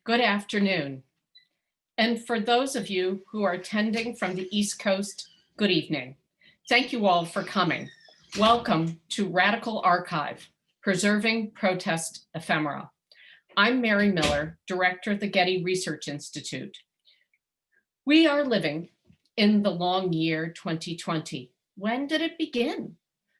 good afternoon. And for those of you who are attending from the East Coast, good evening. Thank you all for coming. Welcome to Radical Archive, Preserving Protest Ephemera. I'm Mary Miller, Director of the Getty Research Institute. We are living in the long year 2020. When did it begin?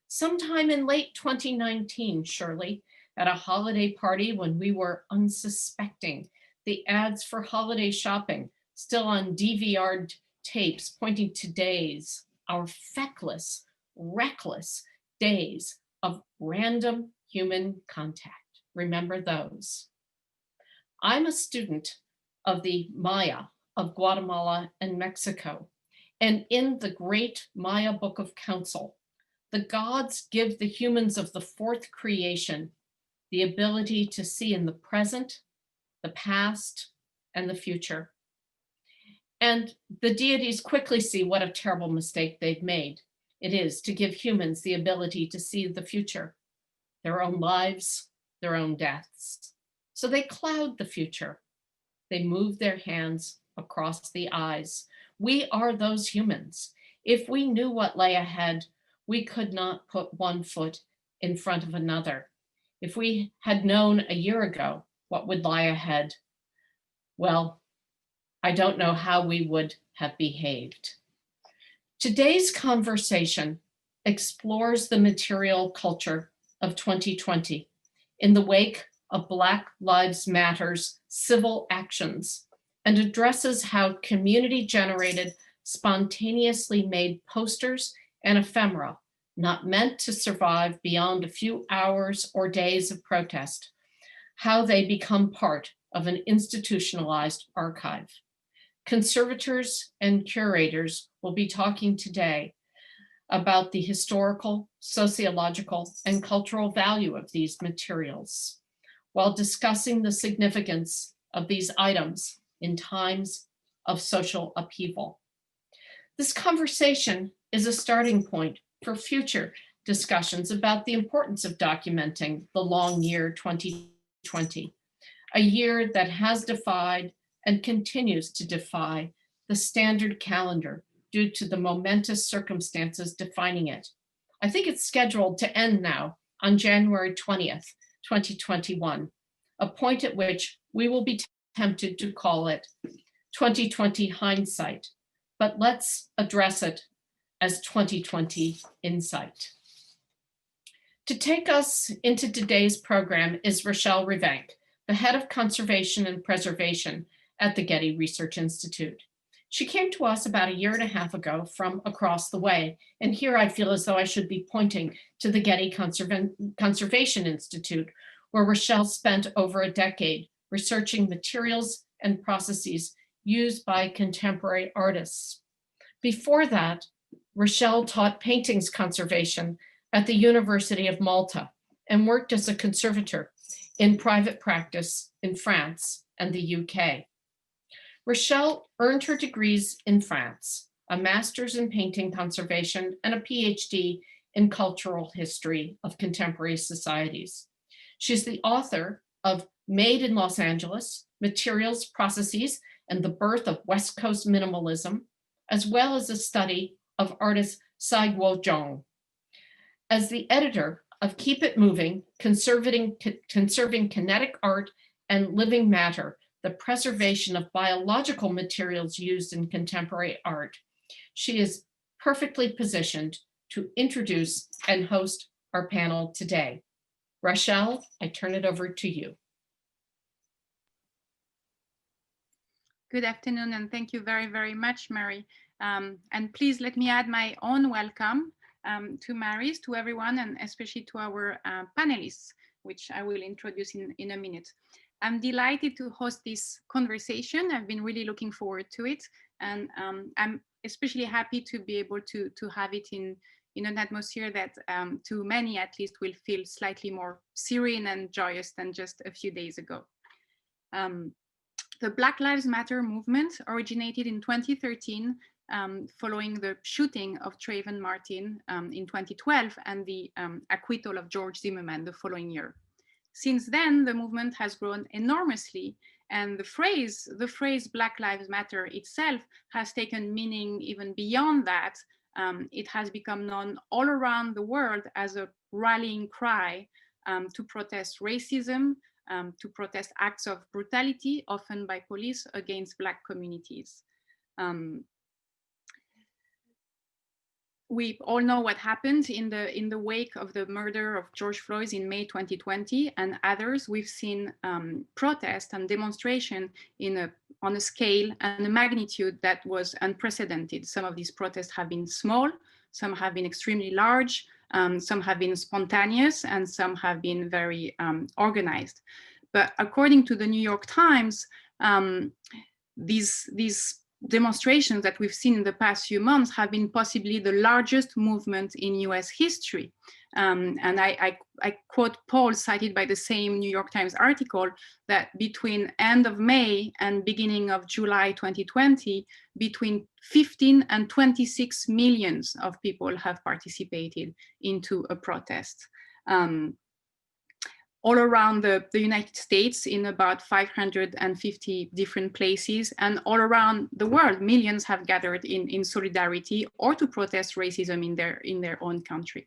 Sometime in late 2019, surely, at a holiday party when we were unsuspecting. The ads for holiday shopping still on DVR tapes pointing to days, our feckless, reckless days of random human contact. Remember those. I'm a student of the Maya of Guatemala and Mexico. And in the great Maya Book of Counsel, the gods give the humans of the fourth creation the ability to see in the present, the past, and the future. And the deities quickly see what a terrible mistake they've made. It is to give humans the ability to see the future, their own lives, their own deaths. So they cloud the future. They move their hands across the eyes. We are those humans. If we knew what lay ahead, we could not put one foot in front of another. If we had known a year ago what would lie ahead, well, I don't know how we would have behaved. Today's conversation explores the material culture of 2020 in the wake of Black Lives Matter's civil actions and addresses how community-generated, spontaneously made posters and ephemera not meant to survive beyond a few hours or days of protest, how they become part of an institutionalized archive. Conservators and curators will be talking today about the historical, sociological, and cultural value of these materials, while discussing the significance of these items in times of social upheaval. This conversation is a starting point for future discussions about the importance of documenting the long year 2020, a year that has defied and continues to defy the standard calendar due to the momentous circumstances defining it. I think it's scheduled to end now on January 20th, 2021, a point at which we will be tempted to call it 2020 hindsight, but let's address it as 2020 insight. To take us into today's program is Rochelle Rivank, the head of conservation and preservation at the Getty Research Institute. She came to us about a year and a half ago from across the way, and here I feel as though I should be pointing to the Getty Conservation Institute, where Rochelle spent over a decade researching materials and processes used by contemporary artists. Before that, Rochelle taught paintings conservation at the University of Malta and worked as a conservator in private practice in France and the UK. Rochelle earned her degrees in France, a master's in painting conservation and a PhD in cultural history of contemporary societies. She's the author of Made in Los Angeles, Materials, Processes, and the Birth of West Coast Minimalism, as well as a study of artist Sai Guo Zhong. As the editor of Keep It Moving, Conserving Kinetic Art and Living Matter, the preservation of biological materials used in contemporary art, she is perfectly positioned to introduce and host our panel today. Rochelle, I turn it over to you. Good afternoon, and thank you very, very much, Mary. And please let me add my own welcome to Mary's, to everyone, and especially to our panelists, which I will introduce in a minute. I'm delighted to host this conversation. I've been really looking forward to it, and I'm especially happy to be able to have it in an atmosphere that to many at least will feel slightly more serene and joyous than just a few days ago. The Black Lives Matter movement originated in 2013 following the shooting of Trayvon Martin in 2012 and the acquittal of George Zimmerman the following year. Since then, the movement has grown enormously And the phrase Black Lives Matter itself has taken meaning even beyond that. It has become known all around the world as a rallying cry to protest racism, to protest acts of brutality, often by police, against Black communities. We all know what happened in the wake of the murder of George Floyd in May 2020 and others. We've seen protest and demonstration on a scale and a magnitude that was unprecedented. Some of these protests have been small, some have been extremely large, some have been spontaneous, and some have been very organized. But according to the New York Times, these demonstrations that we've seen in the past few months have been possibly the largest movement in US history. And I quote Paul, cited by the same New York Times article, that between end of May and beginning of July 2020, between 15 and 26 millions of people have participated into a protest. All around the United States in about 550 different places, and all around the world, millions have gathered in solidarity or to protest racism in their own country.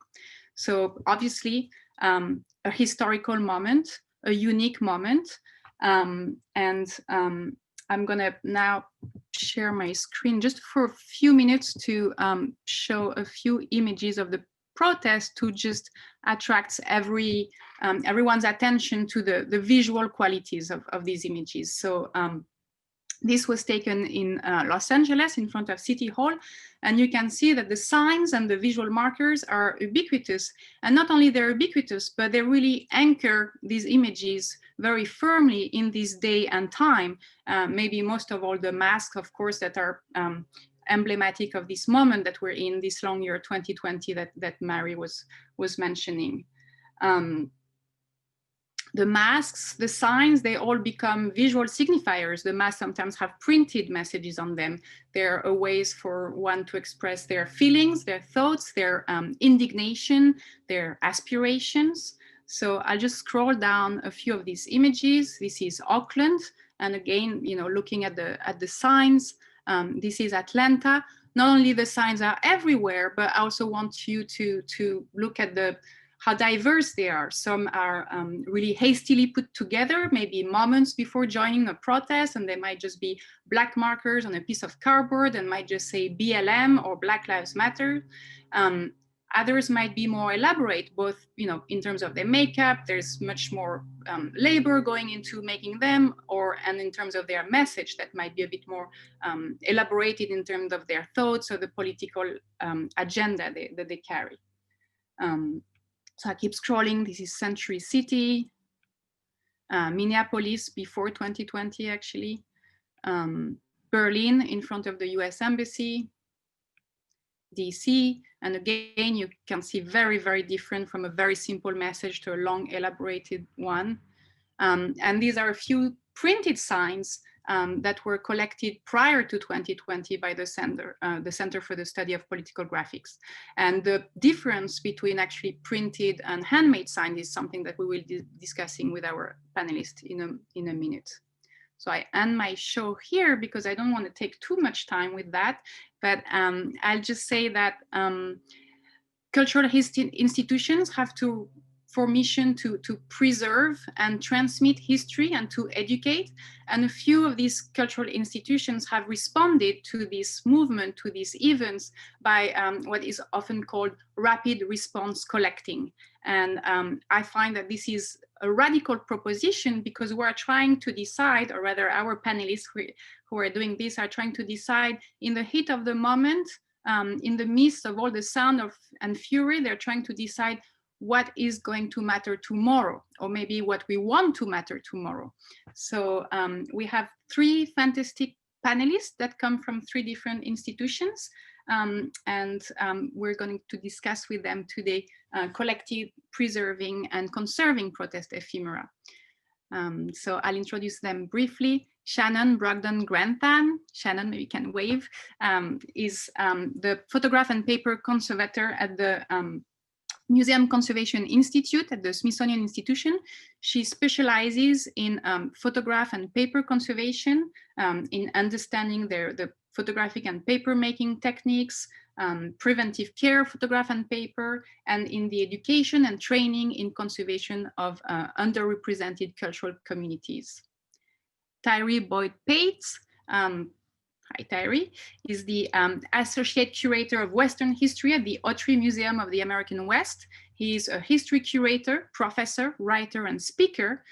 So obviously a historical moment, a unique moment. I'm gonna now share my screen just for a few minutes to show a few images of the protest to just attract everyone's attention to the visual qualities of these images. So this was taken in Los Angeles in front of City Hall, and you can see that the signs and the visual markers are ubiquitous. And not only they're ubiquitous, but they really anchor these images very firmly in this day and time. Maybe most of all the masks, of course, that are emblematic of this moment that we're in, this long year 2020 that Mary was mentioning. The masks, the signs, they all become visual signifiers. The masks sometimes have printed messages on them. They're a ways for one to express their feelings, their thoughts, their indignation, their aspirations. So I'll just scroll down a few of these images. This is Auckland. And again, you know, looking at the signs, this is Atlanta. Not only the signs are everywhere, but I also want you to look at how diverse they are. Some are really hastily put together, maybe moments before joining a protest, and they might just be black markers on a piece of cardboard and might just say BLM or Black Lives Matter. Others might be more elaborate, both in terms of their makeup. There's much more labor going into making them, and in terms of their message that might be a bit more elaborated in terms of their thoughts or the political agenda that they carry. So I keep scrolling. This is Century City, Minneapolis before 2020 actually, Berlin in front of the US Embassy, DC, and again, you can see very, very different from a very simple message to a long elaborated one. And these are a few printed signs that were collected prior to 2020 by the Center for the Study of Political Graphics. And the difference between actually printed and handmade signs is something that we will be discussing with our panelists in a minute. So I end my show here because I don't want to take too much time with that, but I'll just say that cultural institutions have for mission to preserve and transmit history and to educate. And a few of these cultural institutions have responded to this movement, to these events, by what is often called rapid response collecting. And I find that this is a radical proposition because we're trying to decide, or rather our panelists who are doing this are trying to decide in the heat of the moment, in the midst of all the sound and fury, they're trying to decide what is going to matter tomorrow, or maybe what we want to matter tomorrow. So we have three fantastic panelists that come from three different institutions. And we're going to discuss with them today collective preserving and conserving protest ephemera. So I'll introduce them briefly. Shannon Brogdon-Grantham, Shannon, maybe you can wave, is the photograph and paper conservator at the Museum Conservation Institute at the Smithsonian Institution. She specializes in photograph and paper conservation, in understanding the photographic and paper making techniques, preventive care, photograph and paper, and in the education and training in conservation of underrepresented cultural communities. Tyree Boyd-Pates, hi Tyree, is the Associate Curator of Western History at the Autry Museum of the American West. He is a history curator, professor, writer, and speaker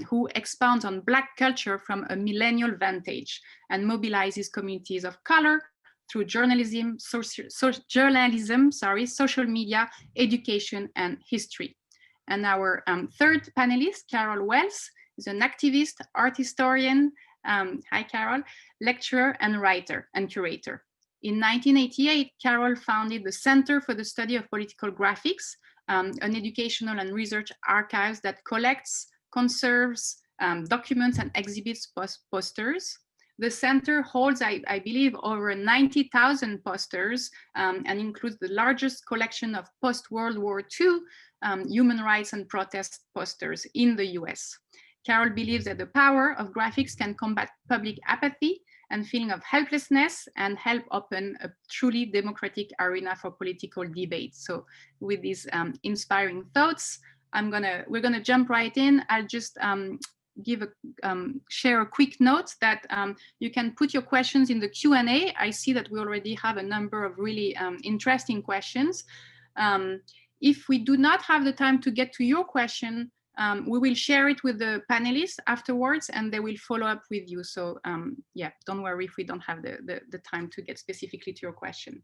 who expounds on Black culture from a millennial vantage and mobilizes communities of color through journalism, social media, education, and history. And our third panelist, Carol Wells, is an activist, art historian, hi Carol, lecturer and writer and curator. In 1988, Carol founded the Center for the Study of Political Graphics, an educational and research archives that collects, conserves, documents and exhibits posters. The center holds, I believe, over 90,000 posters and includes the largest collection of post-World War II human rights and protest posters in the US. Carol believes that the power of graphics can combat public apathy and feeling of helplessness and help open a truly democratic arena for political debate. So with these inspiring thoughts, we're gonna jump right in. I'll just share a quick note that you can put your questions in the Q&A. I see that we already have a number of really interesting questions. If we do not have the time to get to your question, we will share it with the panelists afterwards and they will follow up with you. So yeah, don't worry if we don't have the time to get specifically to your question.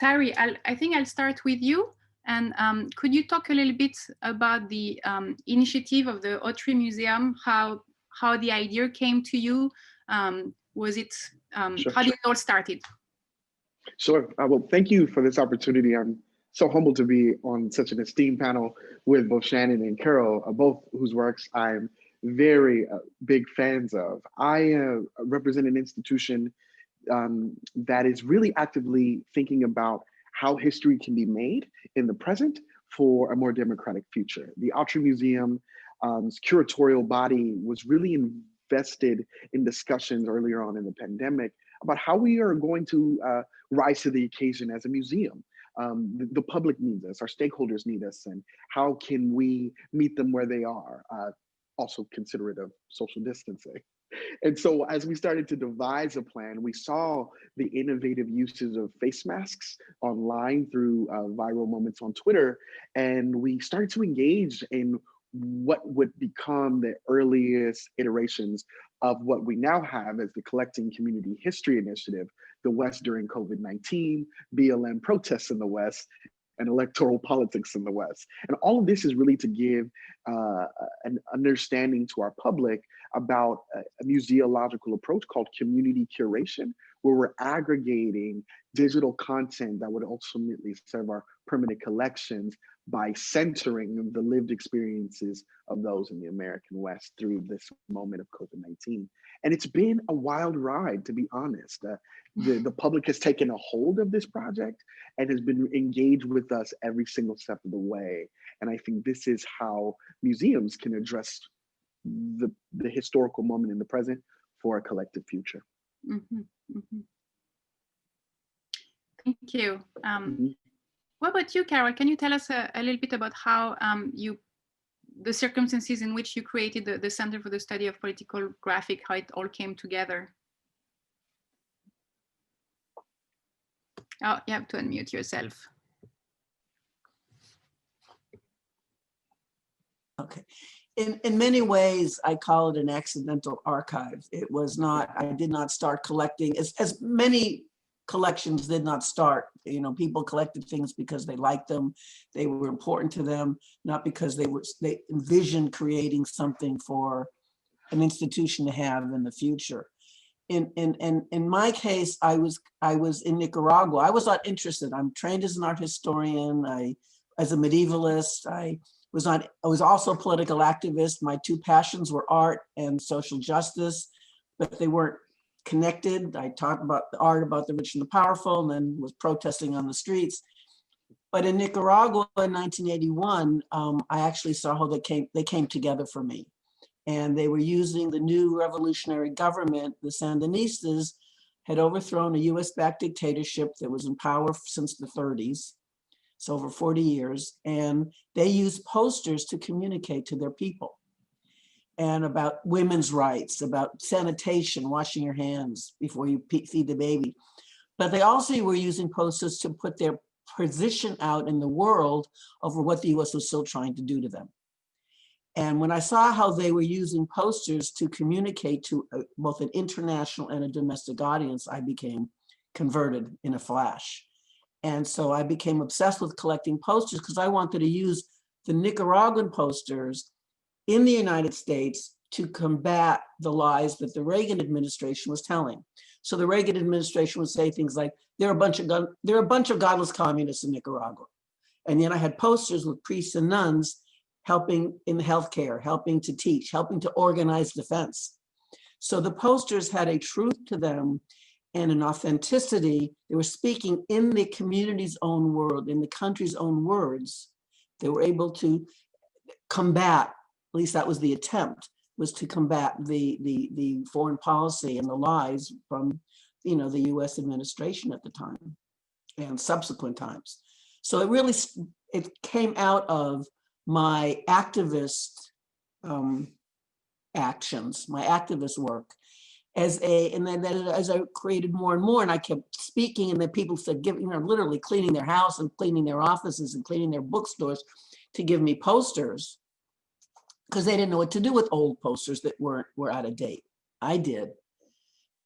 Tyree, I think I'll start with you. And could you talk a little bit about the initiative of the Autry Museum, how the idea came to you? Was it, Sure, how did it all started? Sure. Well, thank you for this opportunity. I'm so humbled to be on such an esteemed panel with both Shannon and Carol, both whose works I'm very big fans of. I represent an institution that is really actively thinking about how history can be made in the present for a more democratic future. The Autry Museum's curatorial body was really invested in discussions earlier on in the pandemic about how we are going to rise to the occasion as a museum. The public needs us, our stakeholders need us, and how can we meet them where they are, also considerate of social distancing. And so as we started to devise a plan, we saw the innovative uses of face masks online through viral moments on Twitter, and we started to engage in what would become the earliest iterations of what we now have as the Collecting Community History Initiative, the West during COVID-19, BLM protests in the West, and electoral politics in the West. And all of this is really to give an understanding to our public about a museological approach called community curation, where we're aggregating digital content that would ultimately serve our permanent collections by centering the lived experiences of those in the American West through this moment of COVID-19. And it's been a wild ride, to be honest. The public has taken a hold of this project and has been engaged with us every single step of the way. And I think this is how museums can address the historical moment in the present for a collective future. Mm-hmm, mm-hmm. Thank you. What about you, Carol? Can you tell us a little bit about how the circumstances in which you created the Center for the Study of Political Graphic, how it all came together? Oh, you have to unmute yourself. Okay. In many ways, I call it an accidental archive. It was not, I did not start collecting, as many collections did not start. You know, people collected things because they liked them, they were important to them, not because they envisioned creating something for an institution to have in the future. In my case, I was in Nicaragua. I was not interested. I'm trained as an art historian. As a medievalist, I was also a political activist. My two passions were art and social justice, but they weren't connected. I talked about the art about the rich and the powerful, and then was protesting on the streets. But in Nicaragua in 1981, I actually saw how they came together for me. And they were using the new revolutionary government. The Sandinistas had overthrown a US-backed dictatorship that was in power since the 30s. So over 40 years. And they used posters to communicate to their people. And about women's rights, about sanitation, washing your hands before you feed the baby. But they also were using posters to put their position out in the world over what the US was still trying to do to them. And when I saw how they were using posters to communicate to both an international and a domestic audience, I became converted in a flash. And so I became obsessed with collecting posters because I wanted to use the Nicaraguan posters in the United States to combat the lies that the Reagan administration was telling. So the Reagan administration would say things like, there are a bunch of godless communists in Nicaragua. And yet I had posters with priests and nuns helping in healthcare, helping to teach, helping to organize defense. So the posters had a truth to them and an authenticity. They were speaking in the community's own world, in the country's own words. They were able to combat, at least that was the attempt, was to combat the foreign policy and the lies from, you know, the US administration at the time and subsequent times. So it came out of my activist actions, my activist work, and then as I created more and more, and I kept speaking, and then people said, literally cleaning their house and cleaning their offices and cleaning their bookstores to give me posters, because they didn't know what to do with old posters that were out of date. I did,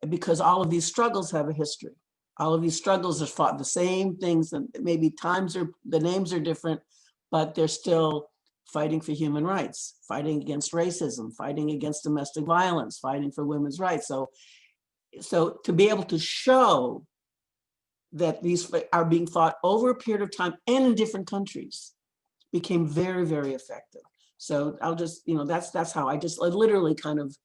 because all of these struggles have a history. All of these struggles have fought the same things, and maybe the names are different, but they're still fighting for human rights, fighting against racism, fighting against domestic violence, fighting for women's rights. So to be able to show that these are being fought over a period of time and in different countries became very, very effective. So I'll just, that's how I literally kind of,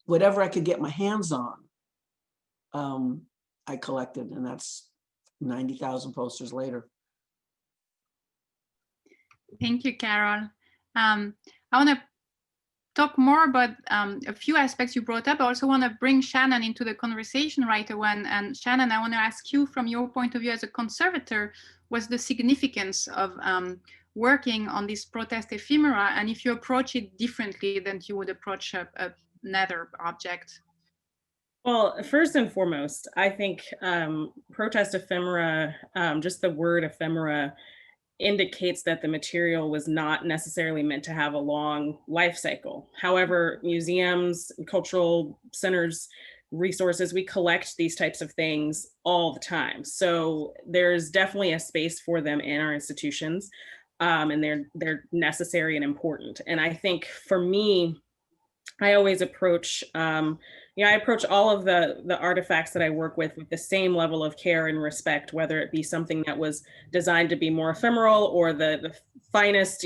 whatever I could get my hands on, I collected, and that's 90,000 posters later. Thank you, Carol. I want to talk more about a few aspects you brought up. I also want to bring Shannon into the conversation right away. And Shannon, I want to ask you, from your point of view as a conservator, what's the significance of working on this protest ephemera, and if you approach it differently than you would approach another object? Well, first and foremost, I think protest ephemera, just the word ephemera, indicates that the material was not necessarily meant to have a long life cycle. However, museums, cultural centers, resources, we collect these types of things all the time. So there's definitely a space for them in our institutions, and they're necessary and important. And I think for me, I always approach, I approach all of the artifacts that I work with the same level of care and respect, whether it be something that was designed to be more ephemeral or the finest,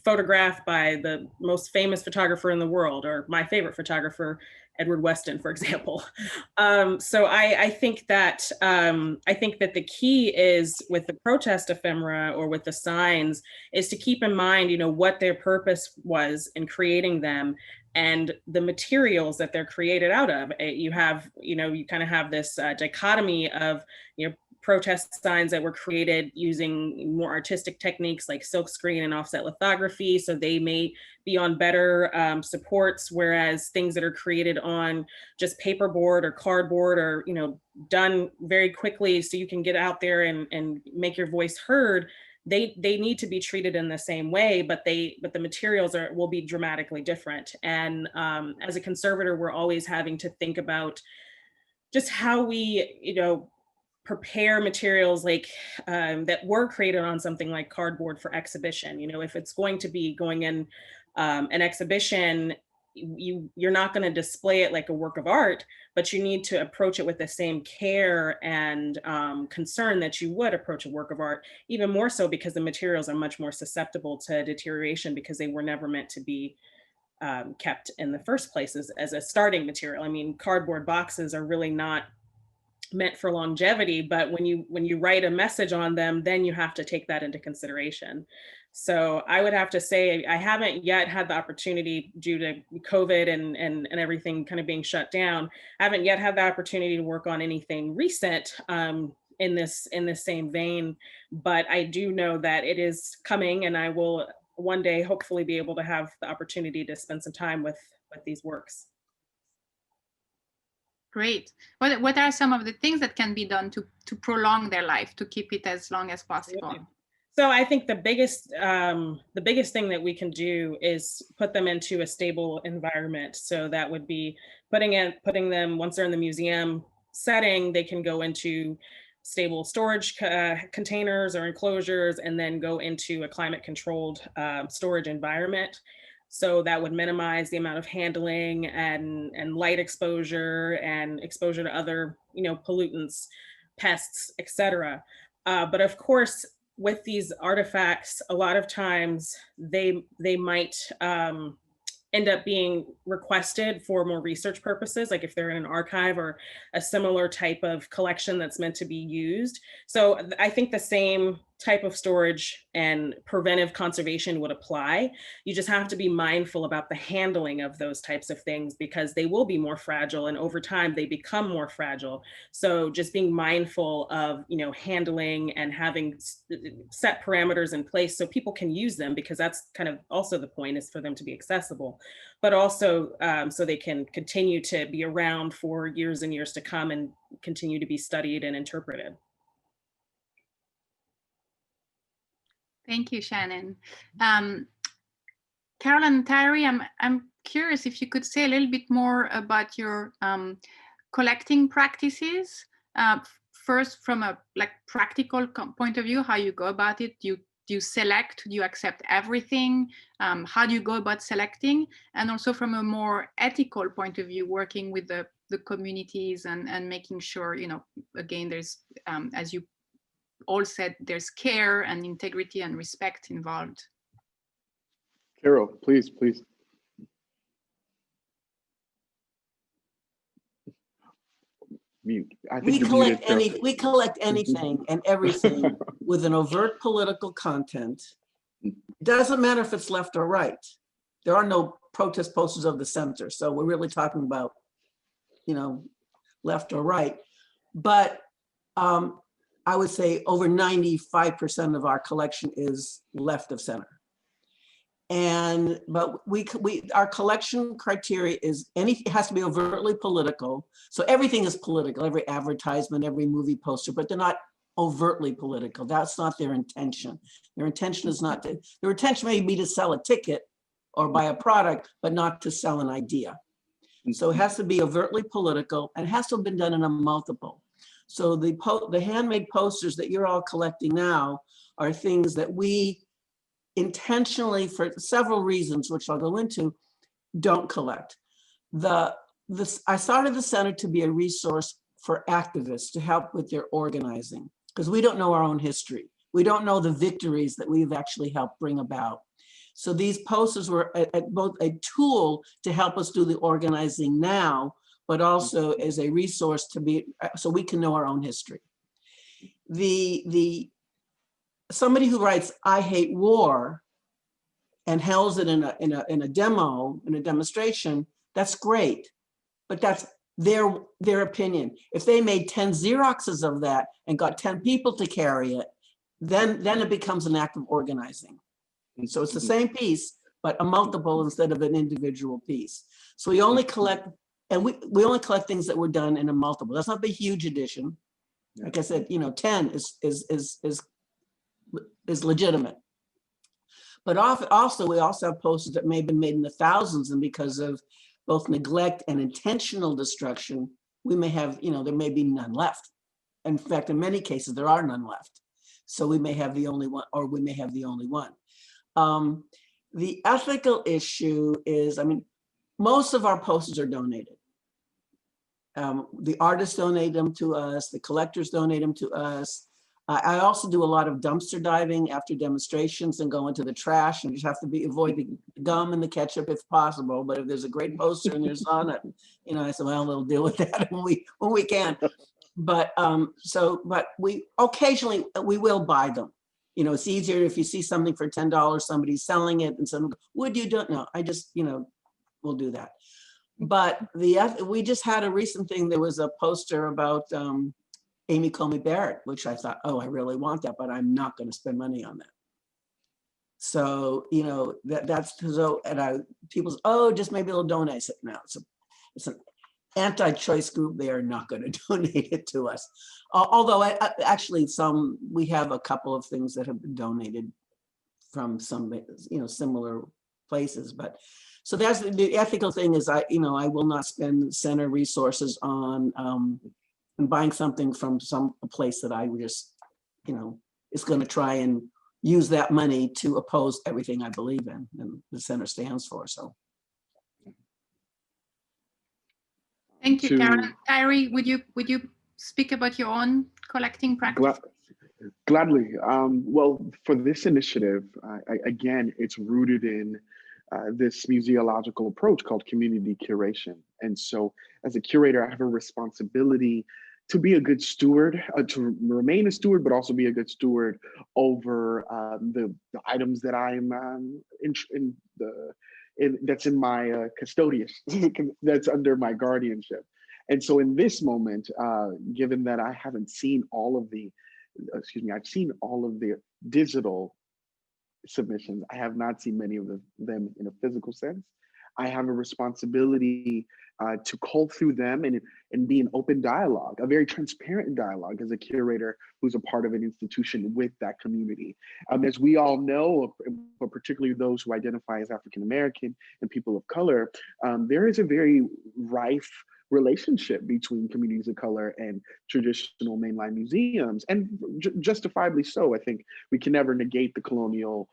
photograph by the most famous photographer in the world, or my favorite photographer, Edward Weston, for example. So I think that the key is with the protest ephemera or with the signs is to keep in mind, what their purpose was in creating them and the materials that they're created out of. You have, you kind of have this dichotomy of, protest signs that were created using more artistic techniques like silkscreen and offset lithography. So they may be on better supports, whereas things that are created on just paperboard or cardboard or, done very quickly so you can get out there and make your voice heard, they need to be treated in the same way, but the materials will be dramatically different. And as a conservator, we're always having to think about just how we, prepare materials like that were created on something like cardboard for exhibition. If it's going to be going in an exhibition, you're not going to display it like a work of art, but you need to approach it with the same care and concern that you would approach a work of art, even more so because the materials are much more susceptible to deterioration because they were never meant to be kept in the first place as a starting material. I mean, cardboard boxes are really not meant for longevity, but when you write a message on them, then you have to take that into consideration. So I would have to say I haven't yet had the opportunity, due to COVID and everything kind of being shut down, I haven't yet had the opportunity to work on anything recent in this same vein. But I do know that it is coming, and I will one day hopefully be able to have the opportunity to spend some time with these works. Great. What are some of the things that can be done to prolong their life, to keep it as long as possible? So I think the biggest thing that we can do is put them into a stable environment. So that would be putting them, once they're in the museum setting, they can go into stable storage containers or enclosures, and then go into a climate controlled storage environment. So that would minimize the amount of handling and light exposure and exposure to other, pollutants, pests, etc. But of course, with these artifacts, a lot of times they might end up being requested for more research purposes, like if they're in an archive or a similar type of collection that's meant to be used. So I think the same type of storage and preventive conservation would apply. You just have to be mindful about the handling of those types of things, because they will be more fragile, and over time they become more fragile. So just being mindful of, handling and having set parameters in place so people can use them, because that's kind of also the point, is for them to be accessible, but also so they can continue to be around for years and years to come and continue to be studied and interpreted. Thank you, Shannon. Carol and Tyree, I'm curious if you could say a little bit more about your collecting practices. First, from a practical point of view, how you go about it. Do you select? Do you accept everything? How do you go about selecting? And also from a more ethical point of view, working with the communities and making sure, again, there's, as you all said, there's care and integrity and respect involved. Carol, please. Mute. We collect anything and everything with an overt political content. It doesn't matter if it's left or right. There are no protest posters of the center, so we're really talking about, left or right. But I would say over 95% of our collection is left of center. But our collection criteria is it has to be overtly political. So everything is political, every advertisement, every movie poster, but they're not overtly political. That's not their intention. Their intention is not to, their intention may be to sell a ticket or buy a product, but not to sell an idea. And so it has to be overtly political, and it has to have been done in a multiple. So the handmade posters that you're all collecting now are things that we intentionally, for several reasons, which I'll go into, don't collect. I started the center to be a resource for activists to help with their organizing, because we don't know our own history. We don't know the victories that we've actually helped bring about. So these posters were both a tool to help us do the organizing now, but also as a resource so we can know our own history. Somebody who writes "I hate war" and holds it in a demonstration, that's great, but that's their opinion. If they made 10 Xeroxes of that and got 10 people to carry it, then it becomes an act of organizing. And so it's the same piece, but a multiple instead of an individual piece. So we only collect, and we only collect things that were done in a multiple. That's not the huge edition. Like I said, 10 is legitimate. But also, we also have posters that may have been made in the thousands, and because of both neglect and intentional destruction, we may have, there may be none left. In fact, in many cases, there are none left. So we may have the only one, or we may have the only one. The ethical issue is, most of our posters are donated. The artists donate them to us, the collectors donate them to us. I also do a lot of dumpster diving after demonstrations and go into the trash, and just have to avoid the gum and the ketchup if possible. But if there's a great poster and there's on it, I said, well, we'll deal with that when we can. But but we occasionally we will buy them. You know, it's easier if you see something for $10, somebody's selling it, and someone, would you do it? No, I just, you know, we'll do that. But we just had a recent thing. There was a poster about Amy Coney Barrett, which I thought, oh, I really want that, but I'm not going to spend money on that. So, you know, that's so, and people say, oh, just maybe they'll donate. I said, no, it's an anti-choice group. They are not going to donate it to us. Although actually we have a couple of things that have been donated from some, you know, similar places. But so that's the ethical thing is I will not spend center resources on buying something from a place that I just, you know, is going to try and use that money to oppose everything I believe in and the center stands for. So. Thank you, Karen. Tyree, would you speak about your own collecting practice? Gladly. Well, for this initiative, again, it's rooted in this museological approach called community curation. And so as a curator, I have a responsibility to be a good steward, to remain a steward, but also be a good steward over the items that I'm that's in my custodian, that's under my guardianship. And so in this moment, given that I haven't seen all of the, I've seen all of the digital submissions. I have not seen many of them in a physical sense. I have a responsibility to cull through them and be an open dialogue, a very transparent dialogue as a curator who's a part of an institution with that community. As we all know, but particularly those who identify as African American and people of color, there is a very rife relationship between communities of color and traditional mainline museums, and justifiably so. I think we can never negate the colonial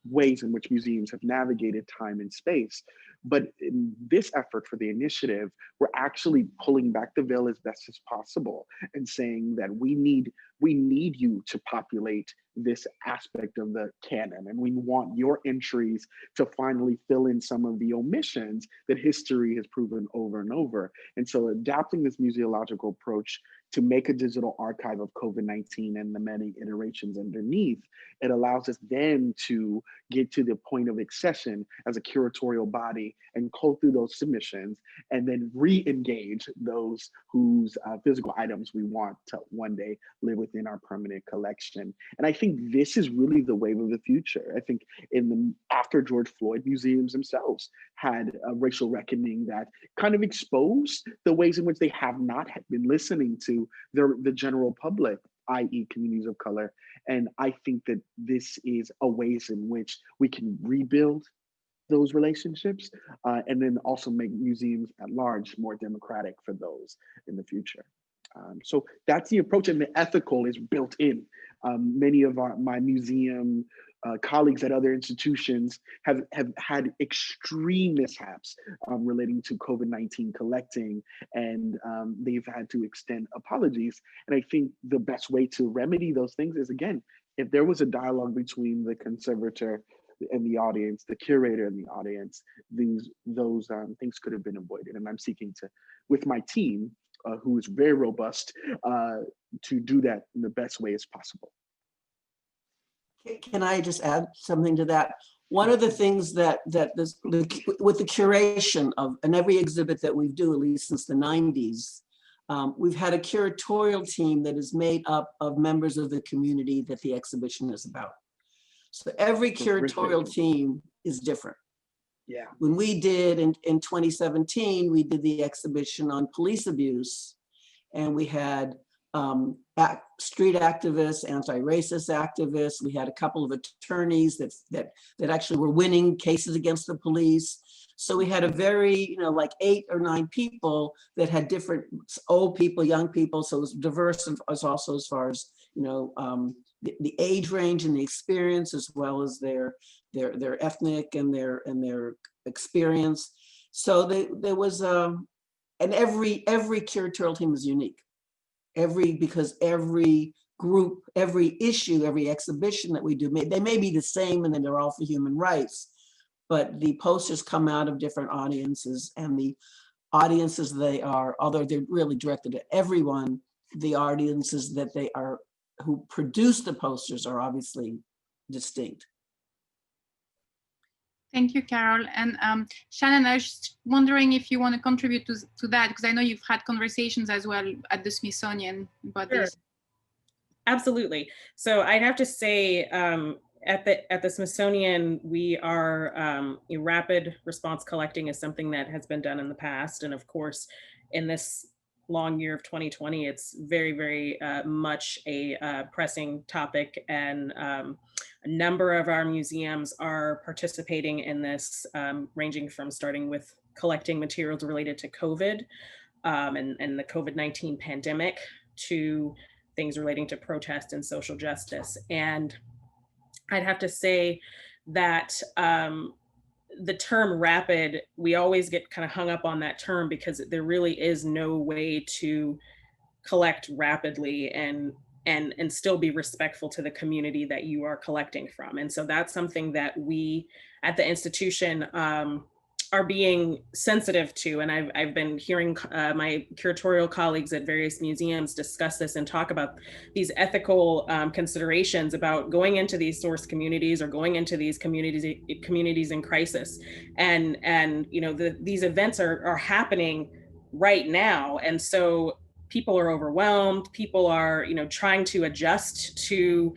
ways in which museums have navigated time and space. But in this effort for the initiative, we're actually pulling back the veil as best as possible and saying that we need you to populate this aspect of the canon, and we want your entries to finally fill in some of the omissions that history has proven over and over. And so adapting this museological approach to make a digital archive of COVID-19 and the many iterations underneath, it allows us then to get to the point of accession as a curatorial body and cull through those submissions and then re-engage those whose physical items we want to one day live within our permanent collection. And I think this is really the wave of the future. I think after George Floyd, museums themselves had a racial reckoning that kind of exposed the ways in which they have not been listening to the general public, i.e. communities of color. And I think that this is a ways in which we can rebuild those relationships and then also make museums at large more democratic for those in the future. So that's the approach, and the ethical is built in. Many of my museum colleagues at other institutions have had extreme mishaps relating to COVID-19 collecting, and they've had to extend apologies. And I think the best way to remedy those things is, again, if there was a dialogue between the conservator and the audience, the curator and the audience, those things could have been avoided. And I'm seeking to, with my team, who is very robust, to do that in the best way as possible. Can I just add something to that? One of the things with the curation of, and every exhibit that we do, at least since the 90s, we've had a curatorial team that is made up of members of the community that the exhibition is about. So every curatorial team is different. Yeah. When we did in 2017, we did the exhibition on police abuse, and we had street activists, anti-racist activists. We had a couple of attorneys that actually were winning cases against the police. So we had a very, like 8 or 9 people that had different old people, young people. So it was diverse as also as far as, the age range and the experience, as well as their ethnic and their experience. So there was, and every curatorial team is unique. Because every group, every issue, every exhibition that we do, they may be the same, and then they're all for human rights, but the posters come out of different audiences, and the audiences although they're really directed at everyone, the audiences that who produce the posters are obviously distinct. Thank you, Carol. And Shannon, I was just wondering if you want to contribute to that, because I know you've had conversations as well at the Smithsonian about this. Absolutely. So I'd have to say, at the Smithsonian, we are rapid response collecting is something that has been done in the past, and of course, in this long year of 2020, it's very, very much a pressing topic, and a number of our museums are participating in this, ranging from starting with collecting materials related to COVID and the COVID-19 pandemic to things relating to protest and social justice. And I'd have to say that the term rapid, we always get kind of hung up on that term because there really is no way to collect rapidly and still be respectful to the community that you are collecting from. And so that's something that we at the institution are being sensitive to. And I've been hearing my curatorial colleagues at various museums discuss this and talk about these ethical considerations about going into these source communities or going into these communities in crisis. And you know, these events are happening right now. And so people are overwhelmed, people are, you know, trying to adjust to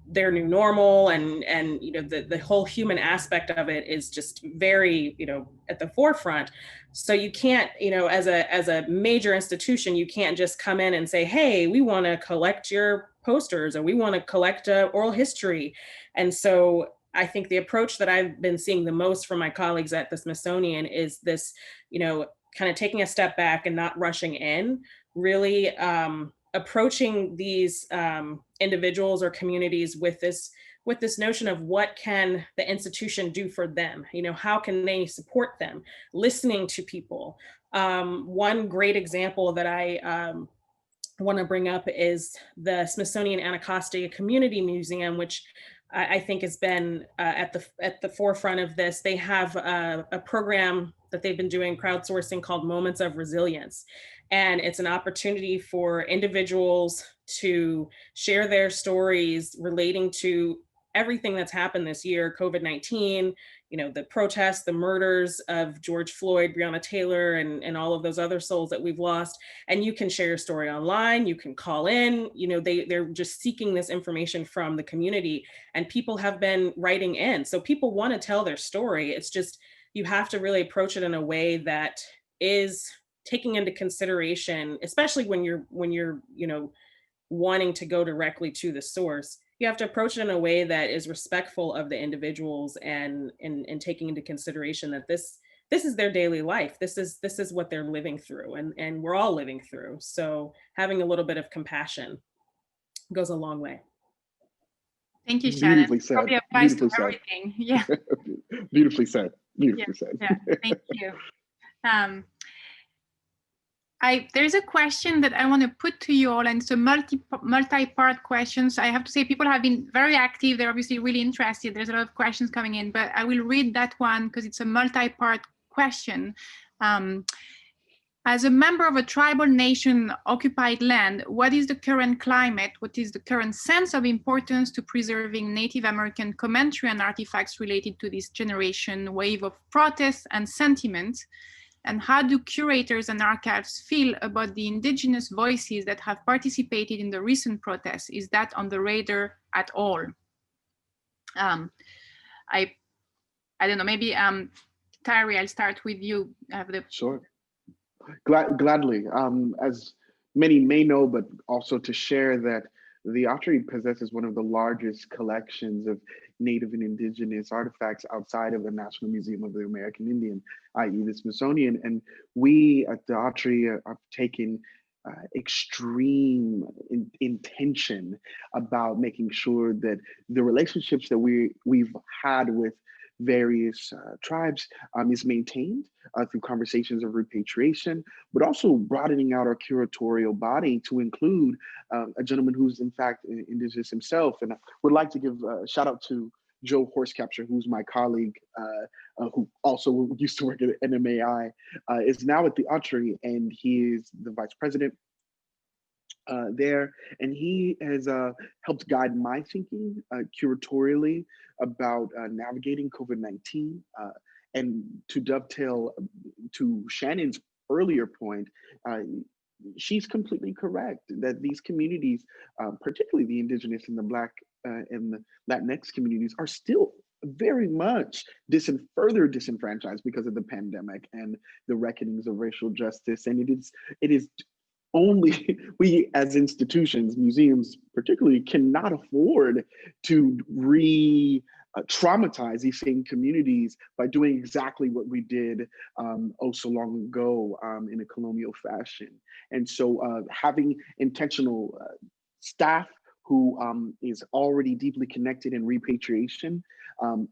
their new normal, and you know, the whole human aspect of it is just very, you know, at the forefront. So you can't, you know, as a major institution, you can't just come in and say, hey, we want to collect your posters, or we want to collect oral history. And so I think the approach that I've been seeing the most from my colleagues at the Smithsonian is this, you know, kind of taking a step back and not rushing in, really approaching these individuals or communities with this notion of what can the institution do for them? You know, how can they support them? Listening to people. One great example that I want to bring up is the Smithsonian Anacostia Community Museum, which I think has been at the forefront of this. They have a program that they've been doing crowdsourcing called Moments of Resilience. And it's an opportunity for individuals to share their stories relating to everything that's happened this year, COVID-19, you know, the protests, the murders of George Floyd, Breonna Taylor, and all of those other souls that we've lost. And you can share your story online, you can call in, you know, they're just seeking this information from the community, and people have been writing in. So people want to tell their story. It's just, you have to really approach it in a way that is taking into consideration, especially when you're, you know, wanting to go directly to the source, you have to approach it in a way that is respectful of the individuals and taking into consideration that this is their daily life. This is what they're living through, and we're all living through. So having a little bit of compassion goes a long way. Thank you, Shannon. Beautifully said. Probably applies Beautifully to said. everything. Yeah. Beautifully said. Beautifully said. Yeah. Thank you. There's a question that I want to put to you all, and it's a multi-part questions. I have to say people have been very active. They're obviously really interested. There's a lot of questions coming in, but I will read that one because it's a multi-part question. As a member of a tribal nation occupied land, what is the current climate? What is the current sense of importance to preserving Native American commentary and artifacts related to this generation wave of protests and sentiment? And how do curators and archives feel about the indigenous voices that have participated in the recent protests? Is that on the radar at all? I don't know, maybe Tyree, I'll start with you. Sure. Gladly. As many may know, but also to share that the Autry possesses one of the largest collections of Native and Indigenous artifacts outside of the National Museum of the American Indian, i.e. the Smithsonian. And we at the Autry have taken extreme intention about making sure that the relationships that we've had with various tribes is maintained through conversations of repatriation, but also broadening out our curatorial body to include a gentleman who's in fact indigenous himself. And I would like to give a shout out to Joe Horsecapture, who's my colleague, who also used to work at NMAI, is now at the Autry, and he is the vice president there, and he has helped guide my thinking curatorially about navigating COVID-19. And to dovetail to Shannon's earlier point, she's completely correct that these communities, particularly the Indigenous and the Black and the Latinx communities, are still very much further disenfranchised because of the pandemic and the reckonings of racial justice. And it is only we as institutions, museums particularly, cannot afford to traumatize these same communities by doing exactly what we did oh so long ago in a colonial fashion. And so having intentional staff who is already deeply connected in repatriation,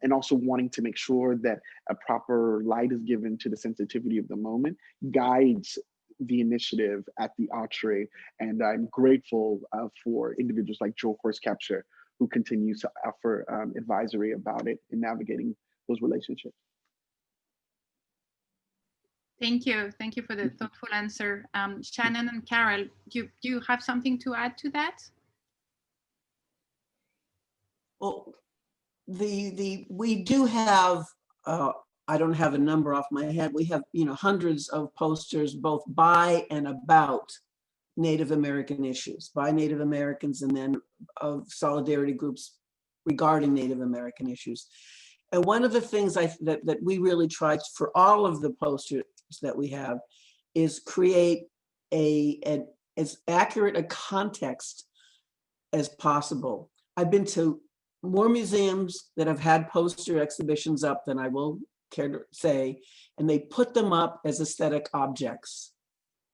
and also wanting to make sure that a proper light is given to the sensitivity of the moment, guides the initiative at the Autry. And I'm grateful for individuals like Joe Horsecapture, who continues to offer advisory about it in navigating those relationships. Thank you. Thank you for the thoughtful answer. Shannon and Carol, do you have something to add to that? Well, we do have, I don't have a number off my head. We have, hundreds of posters both by and about Native American issues, by Native Americans, and then of solidarity groups regarding Native American issues. And one of the things that we really tried for all of the posters that we have is create as accurate a context as possible. I've been to more museums that have had poster exhibitions up than I will care to say, and they put them up as aesthetic objects.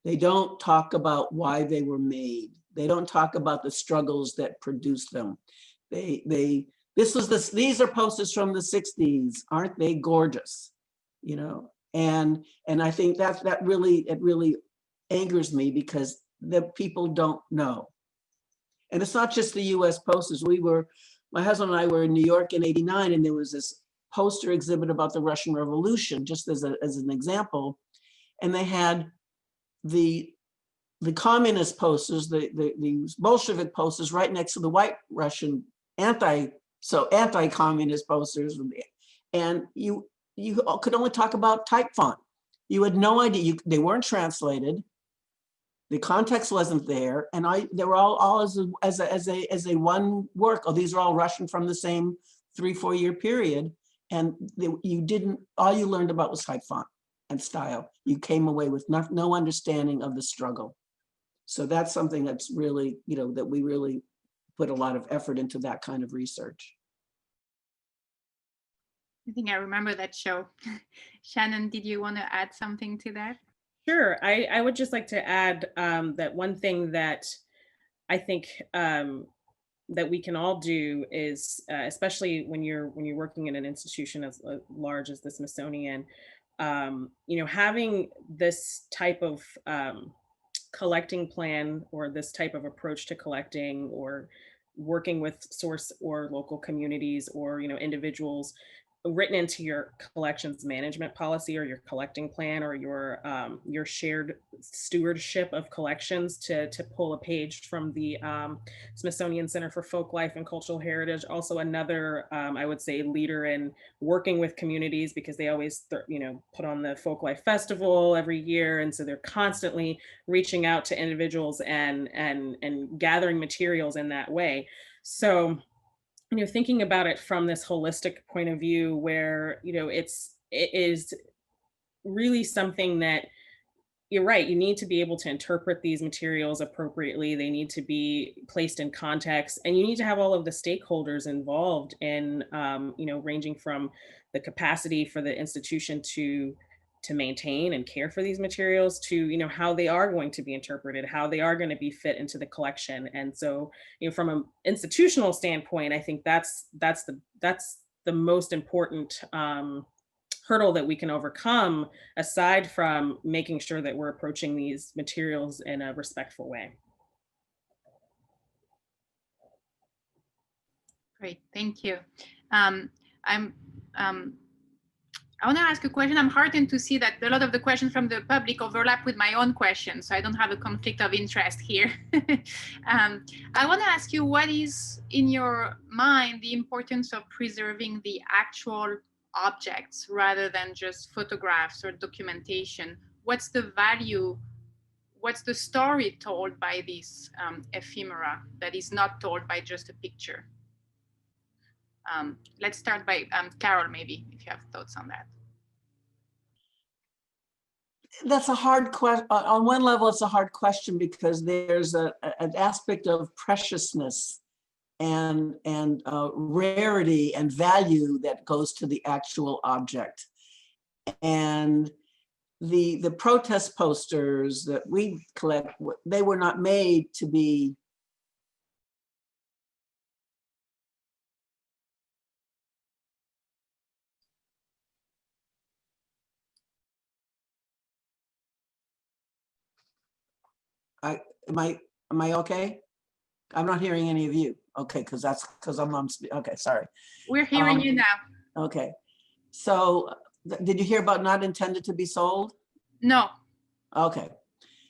They don't talk about why they were made. They don't talk about the struggles that produced them. These are posters from the 60s. Aren't they gorgeous? And I think it really angers me because the people don't know. And it's not just the US posters. My husband and I were in New York in '89, and there was this poster exhibit about the Russian Revolution, just as an example. And they had the communist posters, the Bolshevik posters right next to the white Russian anti-communist posters. And you could only talk about type font. You had no idea, they weren't translated. The context wasn't there, and they were all as a one work. Oh, these are all Russian from the same 3-4 year period, and all you learned about was type font and style. You came away with no understanding of the struggle. So that's something that's really, that we really put a lot of effort into, that kind of research. I think I remember that show. Shannon, did you want to add something to that? Sure. I would just like to add that one thing that I think that we can all do is, especially when you're working in an institution as large as the Smithsonian, having this type of collecting plan, or this type of approach to collecting, or working with source or local communities, or individuals, written into your collections management policy, or your collecting plan, or your shared stewardship of collections, to pull a page from the Smithsonian Center for Folklife and Cultural Heritage. Also another, I would say, leader in working with communities, because they always put on the Folklife Festival every year, and so they're constantly reaching out to individuals and gathering materials in that way. So thinking about it from this holistic point of view, where it is really something that, you're right, you need to be able to interpret these materials appropriately. They need to be placed in context, and you need to have all of the stakeholders involved in ranging from the capacity for the institution to maintain and care for these materials, to how they are going to be interpreted, how they are going to be fit into the collection. And so from an institutional standpoint, I think that's the most important hurdle that we can overcome, aside from making sure that we're approaching these materials in a respectful way. Great, thank you. I want to ask a question. I'm heartened to see that a lot of the questions from the public overlap with my own questions, so I don't have a conflict of interest here. I want to ask you, what is, in your mind, the importance of preserving the actual objects rather than just photographs or documentation? What's the value? What's the story told by these ephemera that is not told by just a picture? Let's start by Carol, maybe, if you have thoughts on that. That's a hard question. On one level, it's a hard question because there's an aspect of preciousness and rarity and value that goes to the actual object. And the protest posters that we collect, they were not made to be am I okay? I'm not hearing any of you. Okay, because I'm on. Okay, sorry. We're hearing you now. Okay, so did you hear about not intended to be sold? No. Okay,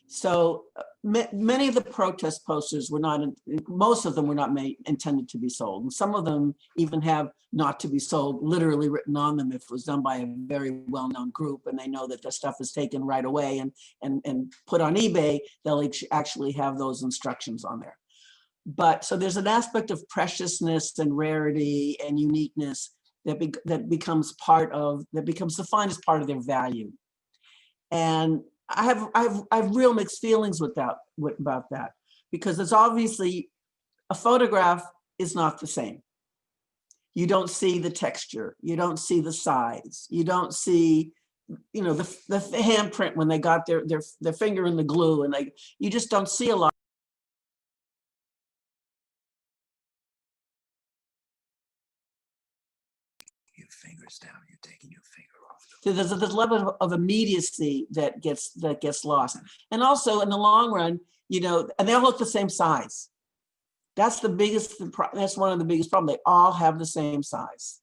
so many of the protest posters were not. Most of them were not intended to be sold, and some of them even have "not to be sold" literally written on them. If it was done by a very well-known group, and they know that the stuff is taken right away and put on eBay, they'll actually have those instructions on there. But so there's an aspect of preciousness and rarity and uniqueness that becomes the finest part of their value. And I have real mixed feelings about that, because it's obviously a photograph is not the same. You don't see the texture, you don't see the size, you don't see, you know, the handprint when they got their finger in the glue, and you just don't see a lot. Fingers down, you're taking your finger off. So there's a level of immediacy that gets lost. And also in the long run, you know, and they all look the same size. That's one of the biggest problems. They all have the same size.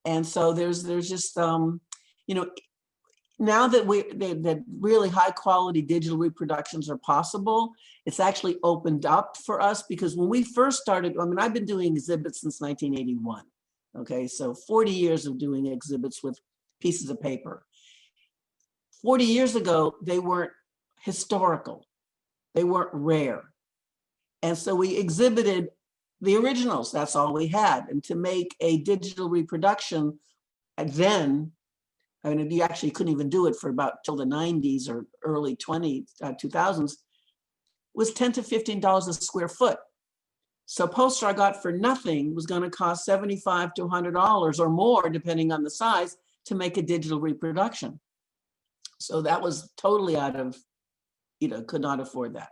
And so there's just, you know, now that that really high quality digital reproductions are possible, it's actually opened up for us, because when we first started, I mean, I've been doing exhibits since 1981. Okay, so 40 years of doing exhibits with pieces of paper. 40 years ago, they weren't historical. They weren't rare. And so we exhibited the originals, that's all we had. And to make a digital reproduction then, I mean, you actually couldn't even do it for about till the 90s or early 2000s, was $10 to $15 a square foot. So a poster I got for nothing was going to cost $75 to $100 or more, depending on the size, to make a digital reproduction. So that was totally out of, you know, could not afford that.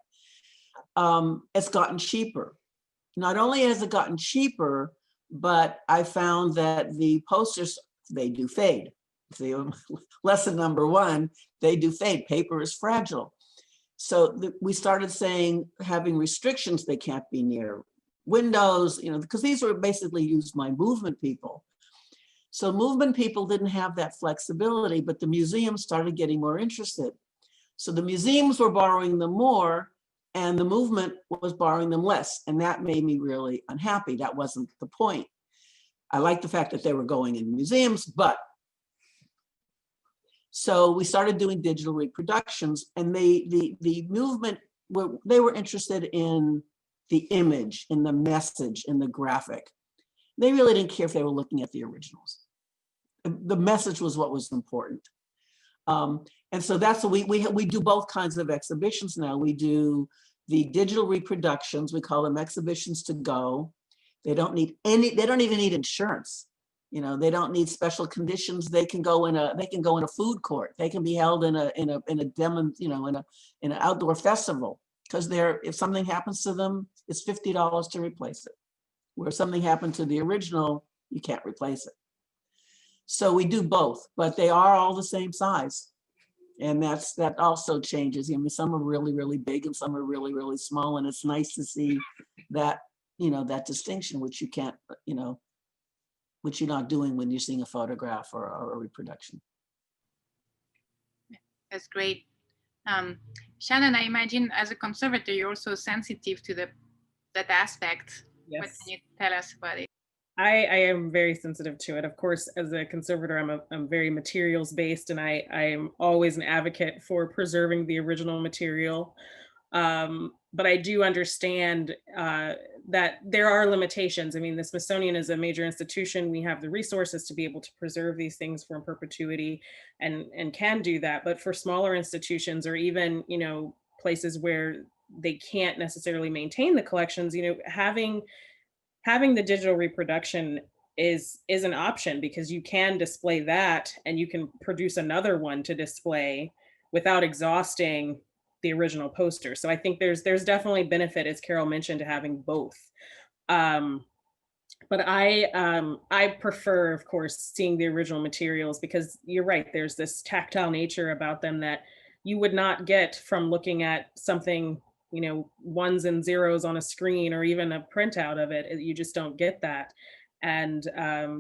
It's gotten cheaper. Not only has it gotten cheaper, but I found that the posters, they do fade. Lesson number one, they do fade. Paper is fragile. So we started having restrictions. They can't be near windows, you know, because these were basically used by movement people. So movement people didn't have that flexibility, but the museums started getting more interested. So the museums were borrowing them more and the movement was borrowing them less. And that made me really unhappy. That wasn't the point. I like the fact that they were going in museums, but so we started doing digital reproductions, and the movement, they were interested in the image, in the message, in the graphic. They really didn't care if they were looking at the originals. The message was what was important. And so that's what we do both kinds of exhibitions now. We do the digital reproductions, we call them exhibitions to go. They don't even need insurance. You know, they don't need special conditions. They can go in a food court. They can be held in a demo, you know, in an outdoor festival, because if something happens to them, it's $50 to replace it. Where something happened to the original, you can't replace it. So we do both, but they are all the same size. And that also changes. I mean, some are really, really big and some are really, really small. And it's nice to see that, you know, that distinction, which you can't, you know, which you're not doing when you're seeing a photograph or a reproduction. That's great. Shannon, I imagine as a conservator, you're also sensitive to that aspect. Yes. What can you tell us about it? I am very sensitive to it. Of course, as a conservator, I'm very materials based, and I am always an advocate for preserving the original material. But I do understand that there are limitations. I mean, the Smithsonian is a major institution. We have the resources to be able to preserve these things for perpetuity and can do that. But for smaller institutions, or even, you know, places where they can't necessarily maintain the collections, you know, having the digital reproduction is an option, because you can display that and you can produce another one to display without exhausting the original poster. So I think there's definitely benefit, as Carol mentioned, to having both. But I prefer, of course, seeing the original materials, because you're right, there's this tactile nature about them that you would not get from looking at something, you know, ones and zeros on a screen, or even a printout of it. You just don't get that. And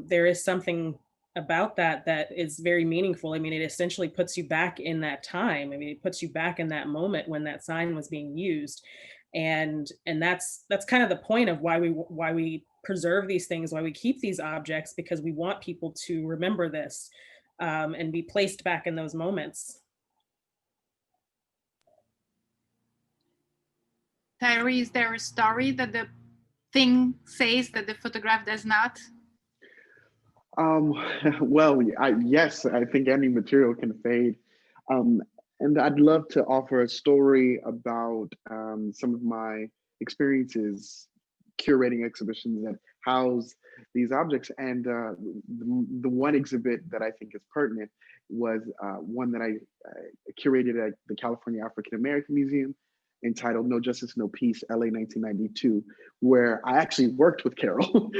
there is something about that is very meaningful. I mean, it essentially puts you back in that time. I mean, it puts you back in that moment when that sign was being used. And that's kind of the point of why we preserve these things, why we keep these objects, because we want people to remember this and be placed back in those moments. Tyree, is there a story that the thing says that the photograph does not? Well, yes, I think any material can fade. And I'd love to offer a story about some of my experiences curating exhibitions that house these objects. And the one exhibit that I think is pertinent was one that I curated at the California African American Museum, entitled No Justice, No Peace, LA 1992, where I actually worked with Carol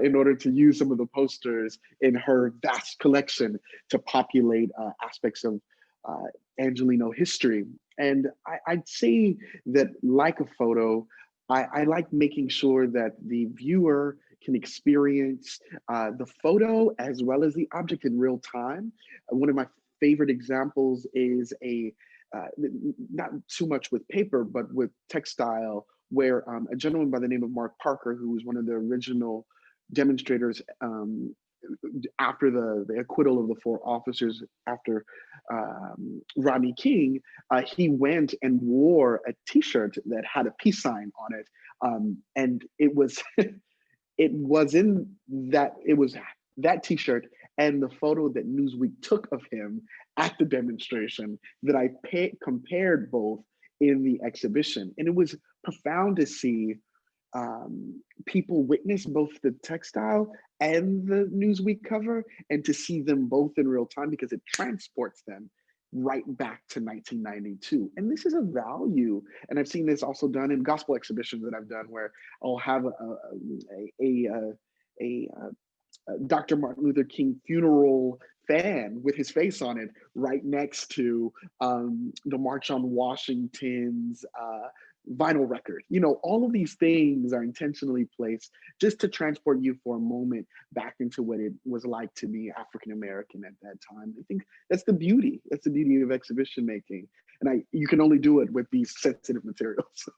in order to use some of the posters in her vast collection to populate aspects of Angelino history. And I'd say that, like a photo, I like making sure that the viewer can experience the photo as well as the object in real time. One of my favorite examples is not too much with paper, but with textile, where a gentleman by the name of Mark Parker, who was one of the original demonstrators after the acquittal of the 4 officers after Rodney King, he went and wore a T-shirt that had a peace sign on it, and it was that T-shirt and the photo that Newsweek took of him at the demonstration that I compared both in the exhibition. And it was profound to see people witness both the textile and the Newsweek cover, and to see them both in real time, because it transports them right back to 1992. And this is a value. And I've seen this also done in gospel exhibitions that I've done, where I'll have a Dr. Martin Luther King funeral fan with his face on it right next to the March on Washington's vinyl record. You know, all of these things are intentionally placed just to transport you for a moment back into what it was like to be African American at that time. I think that's the beauty. That's the beauty of exhibition making. And you can only do it with these sensitive materials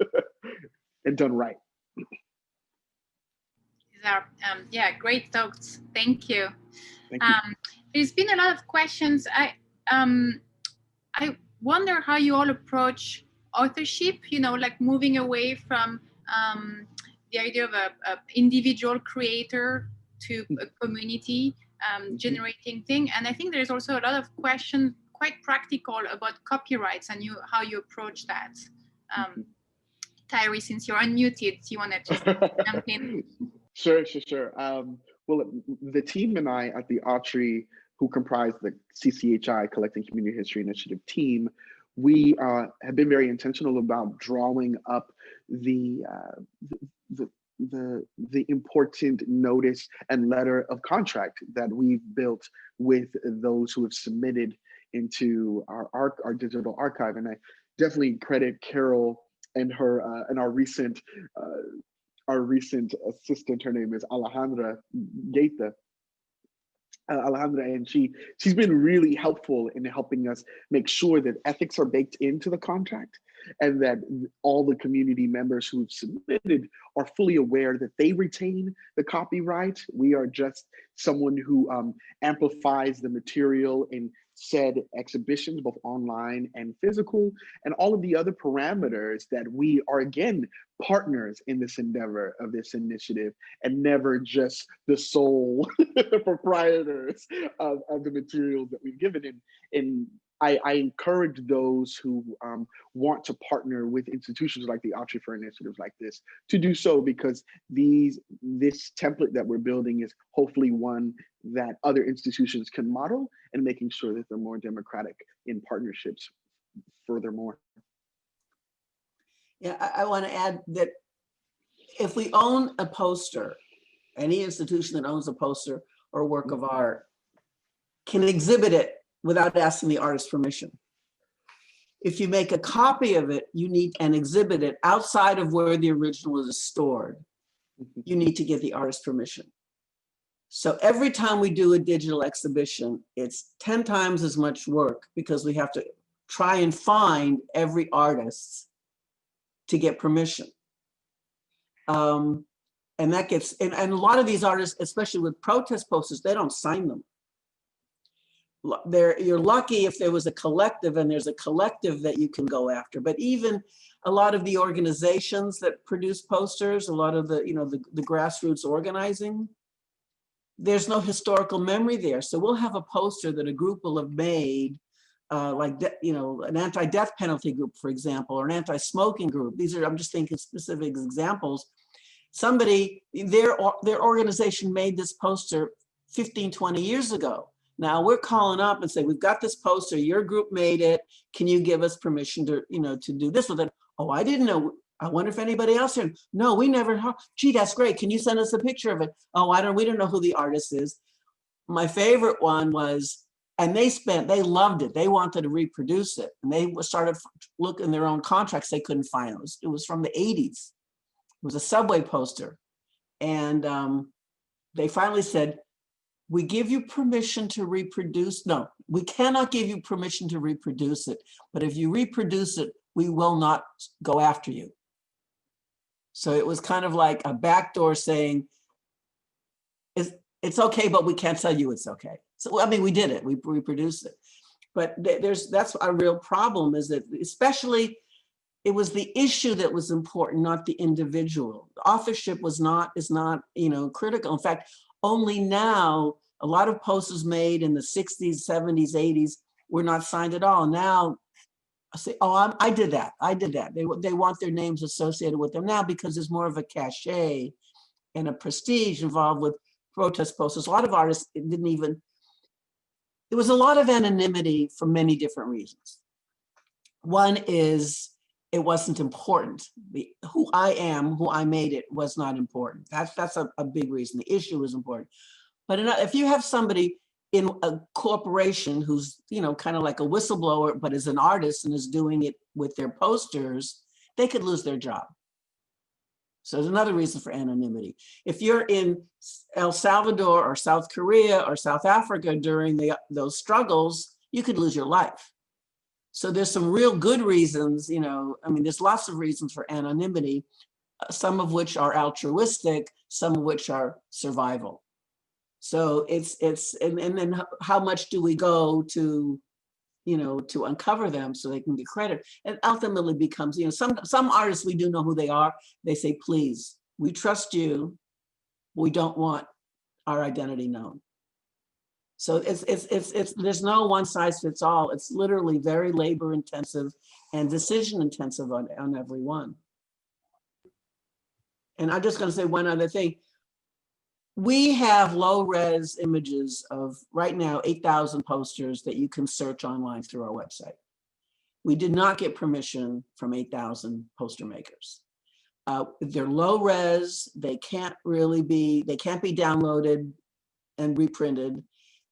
and done right. These are, great thoughts. Thank you. Thank you. There's been a lot of questions. I wonder how you all approach authorship, you know, like moving away from the idea of a individual creator to a community generating thing. And I think there's also a lot of questions, quite practical, about copyrights and how you approach that. Tyree, since you're unmuted, do you want to just jump in? Sure. Well, the team and I at the Autry, who comprise the CCHI, Collecting Community History Initiative team, we have been very intentional about drawing up the important notice and letter of contract that we've built with those who have submitted into our digital archive. And I definitely credit Carol and her and our recent assistant. Her name is Alejandra Gaeta. Alejandra, and she's been really helpful in helping us make sure that ethics are baked into the contract, and that all the community members who've submitted are fully aware that they retain the copyright. We are just someone who amplifies the material in said exhibitions, both online and physical, and all of the other parameters that we are, again, partners in this endeavor of this initiative, and never just the sole proprietors of the materials that we've given. And I encourage those who want to partner with institutions like the Autry for initiatives like this to do so, because this template that we're building is hopefully one that other institutions can model, and making sure that they're more democratic in partnerships furthermore. Yeah, I want to add that if we own a poster, any institution that owns a poster or a work of art can exhibit it without asking the artist's permission. If you make a copy of it, you need and exhibit it outside of where the original is stored, you need to get the artist's permission. So every time we do a digital exhibition, it's 10 times as much work, because we have to try and find every artist to get permission. And that gets, and a lot of these artists, especially with protest posters, they don't sign them. You're lucky if there was a collective, and there's a collective that you can go after. But even a lot of the organizations that produce posters, a lot of the, the grassroots organizing, there's no historical memory there. So we'll have a poster that a group will have made, like, an anti-death penalty group, for example, or an anti-smoking group. These are, I'm just thinking specific examples. Somebody, their organization made this poster 15, 20 years ago. Now we're calling up and say, we've got this poster, your group made it. Can you give us permission to, to do this with it? Oh, I didn't know. I wonder if anybody else here. No, we never. Gee, that's great. Can you send us a picture of it? Oh, we don't know who the artist is. My favorite one was, and they loved it. They wanted to reproduce it. And they started looking in their own contracts. They couldn't find it. It was from the 80s. It was a subway poster. And they finally said, we give you permission to reproduce. No, we cannot give you permission to reproduce it. But if you reproduce it, we will not go after you. So it was kind of like a backdoor saying, it's okay, but we can't tell you it's okay. So, I mean, we did it, we reproduced it. But that's a real problem, is that especially it was the issue that was important, not the individual. Authorship is not, critical. In fact, only now, a lot of posters made in the 60s, 70s, 80s were not signed at all. Now, I say, oh, I did that. They want their names associated with them now, because there's more of a cachet and a prestige involved with protest posters. A lot of artists didn't even, there was a lot of anonymity for many different reasons. One is it wasn't important. Who I am, who I made it, was not important. That's a big reason. The issue is important. But if you have somebody in a corporation who's, kind of like a whistleblower, but is an artist and is doing it with their posters, they could lose their job. So there's another reason for anonymity. If you're in El Salvador or South Korea or South Africa during those struggles, you could lose your life. So there's some real good reasons, there's lots of reasons for anonymity, some of which are altruistic, some of which are survival. So and then how much do we go to, to uncover them so they can get credit? And ultimately becomes, some artists, we do know who they are. They say, please, we trust you. We don't want our identity known. So there's no one size fits all. It's literally very labor intensive and decision intensive on every one. And I'm just going to say one other thing. We have low res images of right now 8,000 posters that you can search online through our website. We did not get permission from 8,000 poster makers. They're low res, they can't be downloaded and reprinted.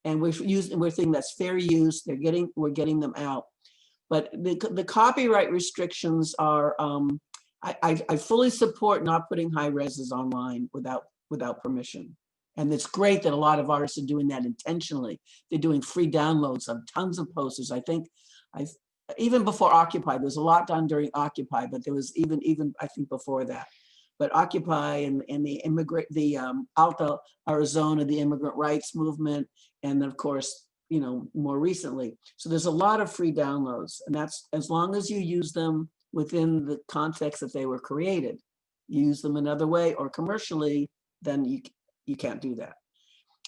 And we're thinking that's fair use. We're getting them out. But the copyright restrictions are, I fully support not putting high reses online without permission. And it's great that a lot of artists are doing that intentionally. They're doing free downloads of tons of posters. I think even before Occupy, there's a lot done during Occupy, but there was even I think before that. But Occupy and the Alta Arizona, the immigrant rights movement, and of course, you know, more recently. So there's a lot of free downloads, and that's as long as you use them within the context that they were created. You use them another way or commercially, then you can't do that.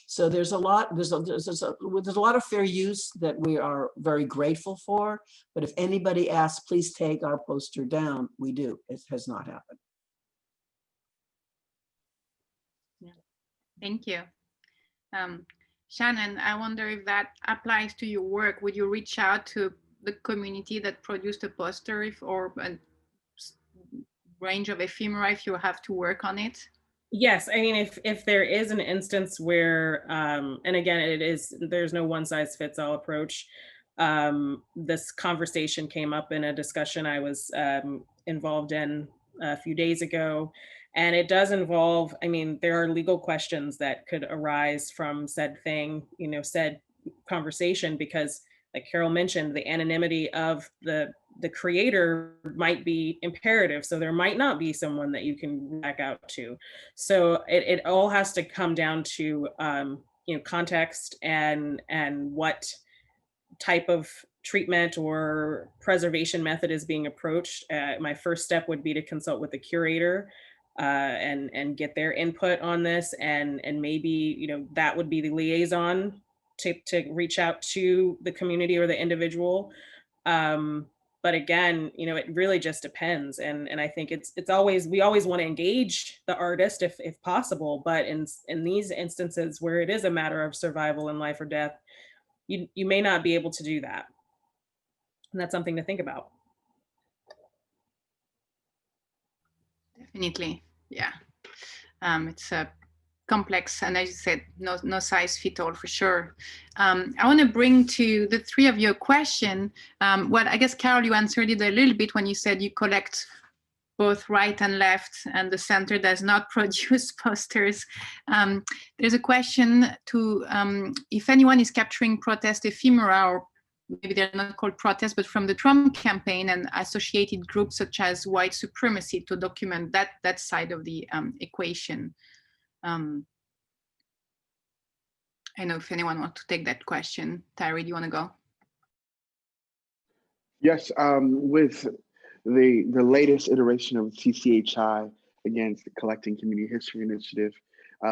So there's a lot of fair use that we are very grateful for. But if anybody asks, please take our poster down, we do. It has not happened. Thank you. Shannon, I wonder if that applies to your work. Would you reach out to the community that produced a poster or a range of ephemera if you have to work on it? Yes, I mean, if there is an instance where, and again, there's no one size fits all approach. This conversation came up in a discussion I was involved in a few days ago. And it does involve, I mean, there are legal questions that could arise from said thing, you know, said conversation, because like Carol mentioned, the anonymity of the creator might be imperative. So there might not be someone that you can back out to. So it all has to come down to, you know, context and what type of treatment or preservation method is being approached. My first step would be to consult with the curator and get their input on this, and maybe, you know, that would be the liaison to reach out to the community or the individual. But again, you know, it really just depends, and I think it's always, we always want to engage the artist if possible, but in these instances where it is a matter of survival and life or death, you may not be able to do that, and that's something to think about. Definitely, yeah. It's a complex, and as you said, no size fit all for sure. I want to bring to the three of you a question. Well, I guess, Carol, you answered it a little bit when you said you collect both right and left, and the center does not produce posters. There's a question to if anyone is capturing protest ephemera, or maybe they're not called protests, but from the Trump campaign and associated groups such as white supremacy, to document that side of the equation. I know if anyone wants to take that question. Tyree, do you want to go? Yes, with the latest iteration of CCHI, against the Collecting Community History Initiative,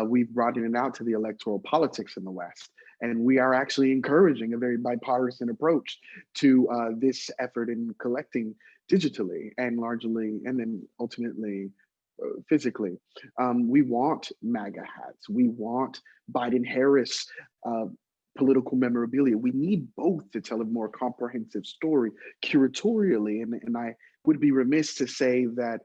we've broadened it out to the electoral politics in the West. And we are actually encouraging a very bipartisan approach to this effort in collecting digitally and largely, and then ultimately physically. We want MAGA hats. We want Biden-Harris political memorabilia. We need both to tell a more comprehensive story curatorially. And I would be remiss to say that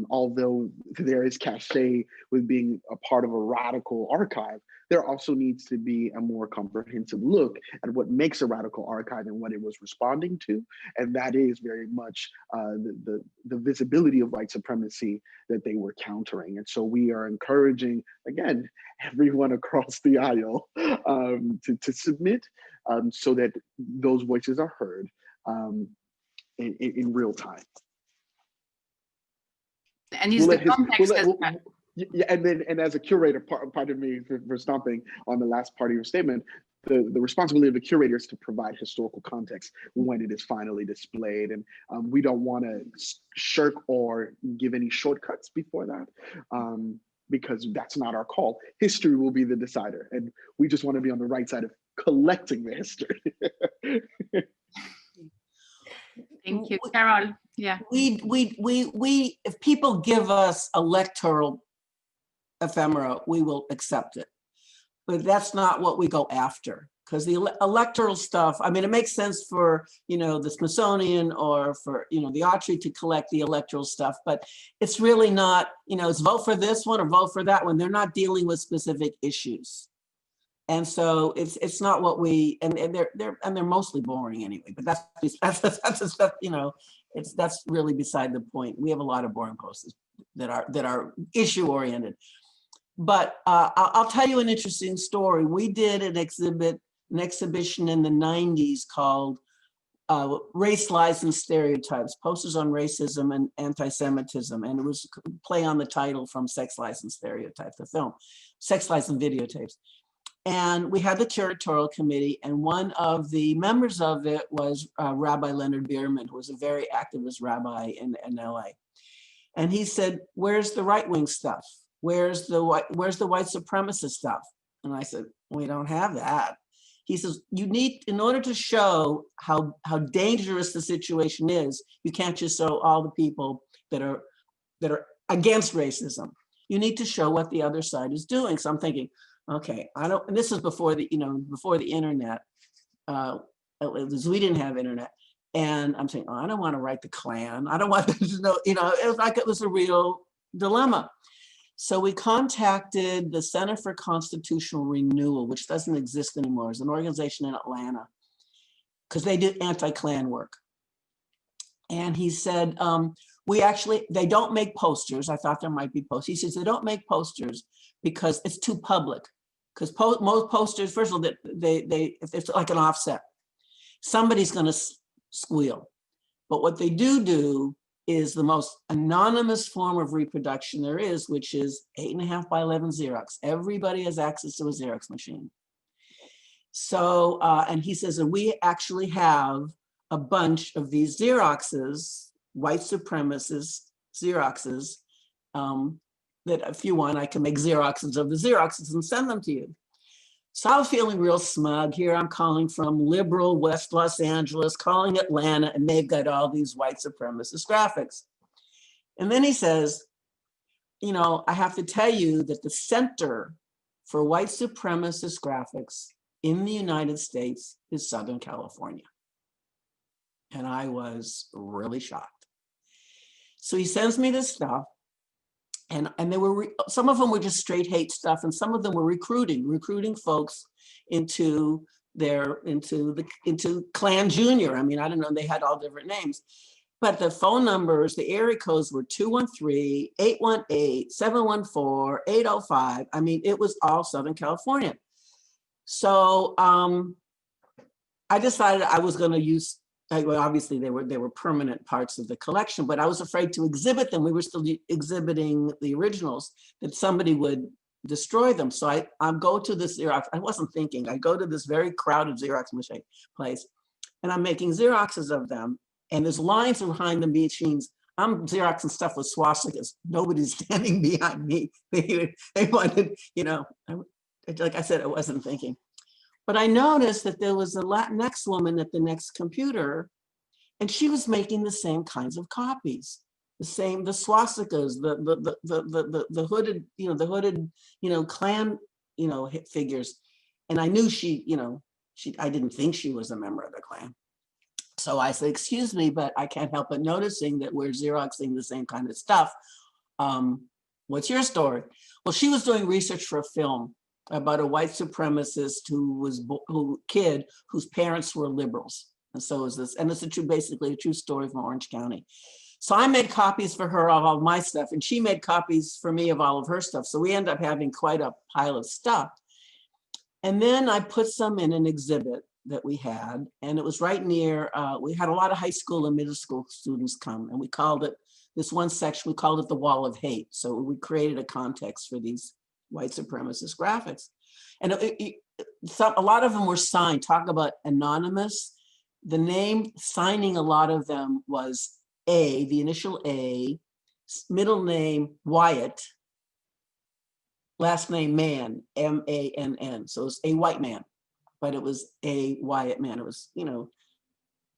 although there is cachet with being a part of a radical archive, there also needs to be a more comprehensive look at what makes a radical archive and what it was responding to. And that is very much the visibility of white supremacy that they were countering. And so we are encouraging, again, everyone across the aisle to submit so that those voices are heard in real time. And is the context yeah, and as a curator, pardon me for stomping on the last part of your statement, the responsibility of the curator is to provide historical context when it is finally displayed. And we don't want to shirk or give any shortcuts before that, because that's not our call. History will be the decider, and we just want to be on the right side of collecting the history. Thank you, Carol. Yeah. We if people give us electoral ephemera, we will accept it. But that's not what we go after, because the electoral stuff, I mean, it makes sense for, you know, the Smithsonian or for, you know, the Autry to collect the electoral stuff, but it's really not, you know, it's vote for this one or vote for that one. They're not dealing with specific issues. And so it's not what we, and they're mostly boring anyway, but that's stuff, you know, that's really beside the point. We have a lot of boring posters that are issue oriented. But I'll tell you an interesting story. We did an exhibition in the 90s called Race, Lies, and Stereotypes, posters on racism and anti-Semitism. And it was a play on the title from Sex, Lies, and Stereotypes, the film, Sex, Lies, and Videotapes. And we had the curatorial committee, and one of the members of it was Rabbi Leonard Bierman, who was a very activist rabbi in LA. And he said, "Where's the right-wing stuff? Where's the white supremacist stuff?" And I said, "We don't have that." He says, "You need, in order to show how dangerous the situation is, you can't just show all the people that are against racism. You need to show what the other side is doing." So I'm thinking, okay, and this is before the internet. We didn't have internet. And I'm saying, oh, I don't want to write the Klan. I don't want them to know, it was a real dilemma. So we contacted the Center for Constitutional Renewal, which doesn't exist anymore. It's an organization in Atlanta, because they did anti-Klan work. And he said, they don't make posters. I thought there might be posters. He says, they don't make posters because it's too public. Because most posters, first of all, if it's like an offset, somebody's going to squeal. But what they do is the most anonymous form of reproduction there is, which is 8.5 by 11 Xerox. Everybody has access to a Xerox machine. So, and he says, and we actually have a bunch of these Xeroxes, white supremacist Xeroxes, that if you want, I can make Xeroxes of the Xeroxes and send them to you. So I was feeling real smug. Here I'm calling from liberal West Los Angeles, calling Atlanta, and they've got all these white supremacist graphics. And then he says, I have to tell you that the center for white supremacist graphics in the United States is Southern California. And I was really shocked. So he sends me this stuff. And they were, some of them were just straight hate stuff, and some of them were recruiting folks into Klan Junior. I mean, I don't know, they had all different names. But the phone numbers, the area codes were 213-818-714-805. I mean, it was all Southern California. So I decided I was going to use, well, obviously they were permanent parts of the collection, but I was afraid to exhibit them. We were still exhibiting the originals, that somebody would destroy them. So I go to this Xerox. I wasn't thinking. I go to this very crowded Xerox machine place, and I'm making Xeroxes of them. And there's lines behind the machines. I'm Xeroxing stuff with swastikas. Nobody's standing behind me. They wanted, like I said, I wasn't thinking. But I noticed that there was a Latinx woman at the next computer, and she was making the same kinds of copies, the swastikas, the hooded, Klan, figures. And I knew I didn't think she was a member of the Klan. So I said, "Excuse me, but I can't help but noticing that we're Xeroxing the same kind of stuff. What's your story?" Well, she was doing research for a film about a white supremacist kid whose parents were liberals. And so is this, and it's basically a true story from Orange County. So I made copies for her of all my stuff, and she made copies for me of all of her stuff. So we end up having quite a pile of stuff. And then I put some in an exhibit that we had, and it was right near, we had a lot of high school and middle school students come, and we called it, this one section, we called it the Wall of Hate. So we created a context for these white supremacist graphics. And a lot of them were signed. Talk about anonymous. The name signing a lot of them was A, the initial A, middle name Wyatt, last name Mann, M-A-N-N. So it's a white man, but it was a Wyatt man. It was,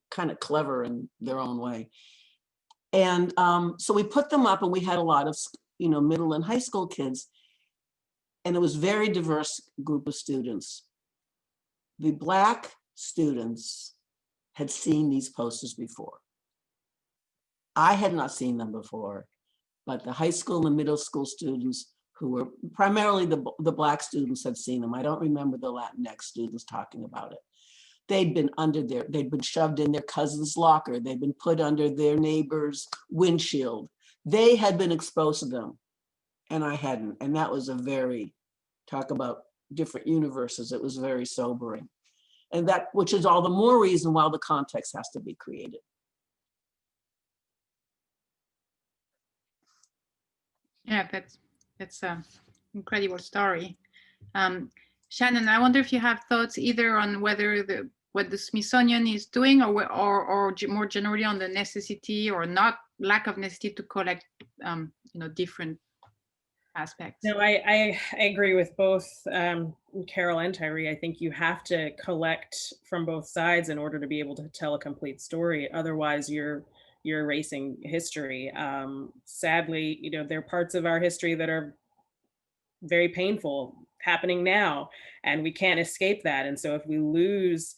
kind of clever in their own way. And so we put them up, and we had a lot of, middle and high school kids. And it was a very diverse group of students. The Black students had seen these posters before. I had not seen them before, but the high school and middle school students, who were primarily the Black students, had seen them. I don't remember the Latinx students talking about it. They'd been shoved in their cousin's locker. They'd been put under their neighbor's windshield. They had been exposed to them. and I hadn't. And that was a very, talk about different universes, it was very sobering. And that, which is all the more reason why the context has to be created. Yeah, that's an incredible story. Shannon, I wonder if you have thoughts either on whether what the Smithsonian is doing, or more generally on the necessity or not lack of necessity to collect, different aspects. No, I agree with both Carol and Tyree. I think you have to collect from both sides in order to be able to tell a complete story. Otherwise, you're erasing history. Sadly, there are parts of our history that are very painful happening now, and we can't escape that. And so if we lose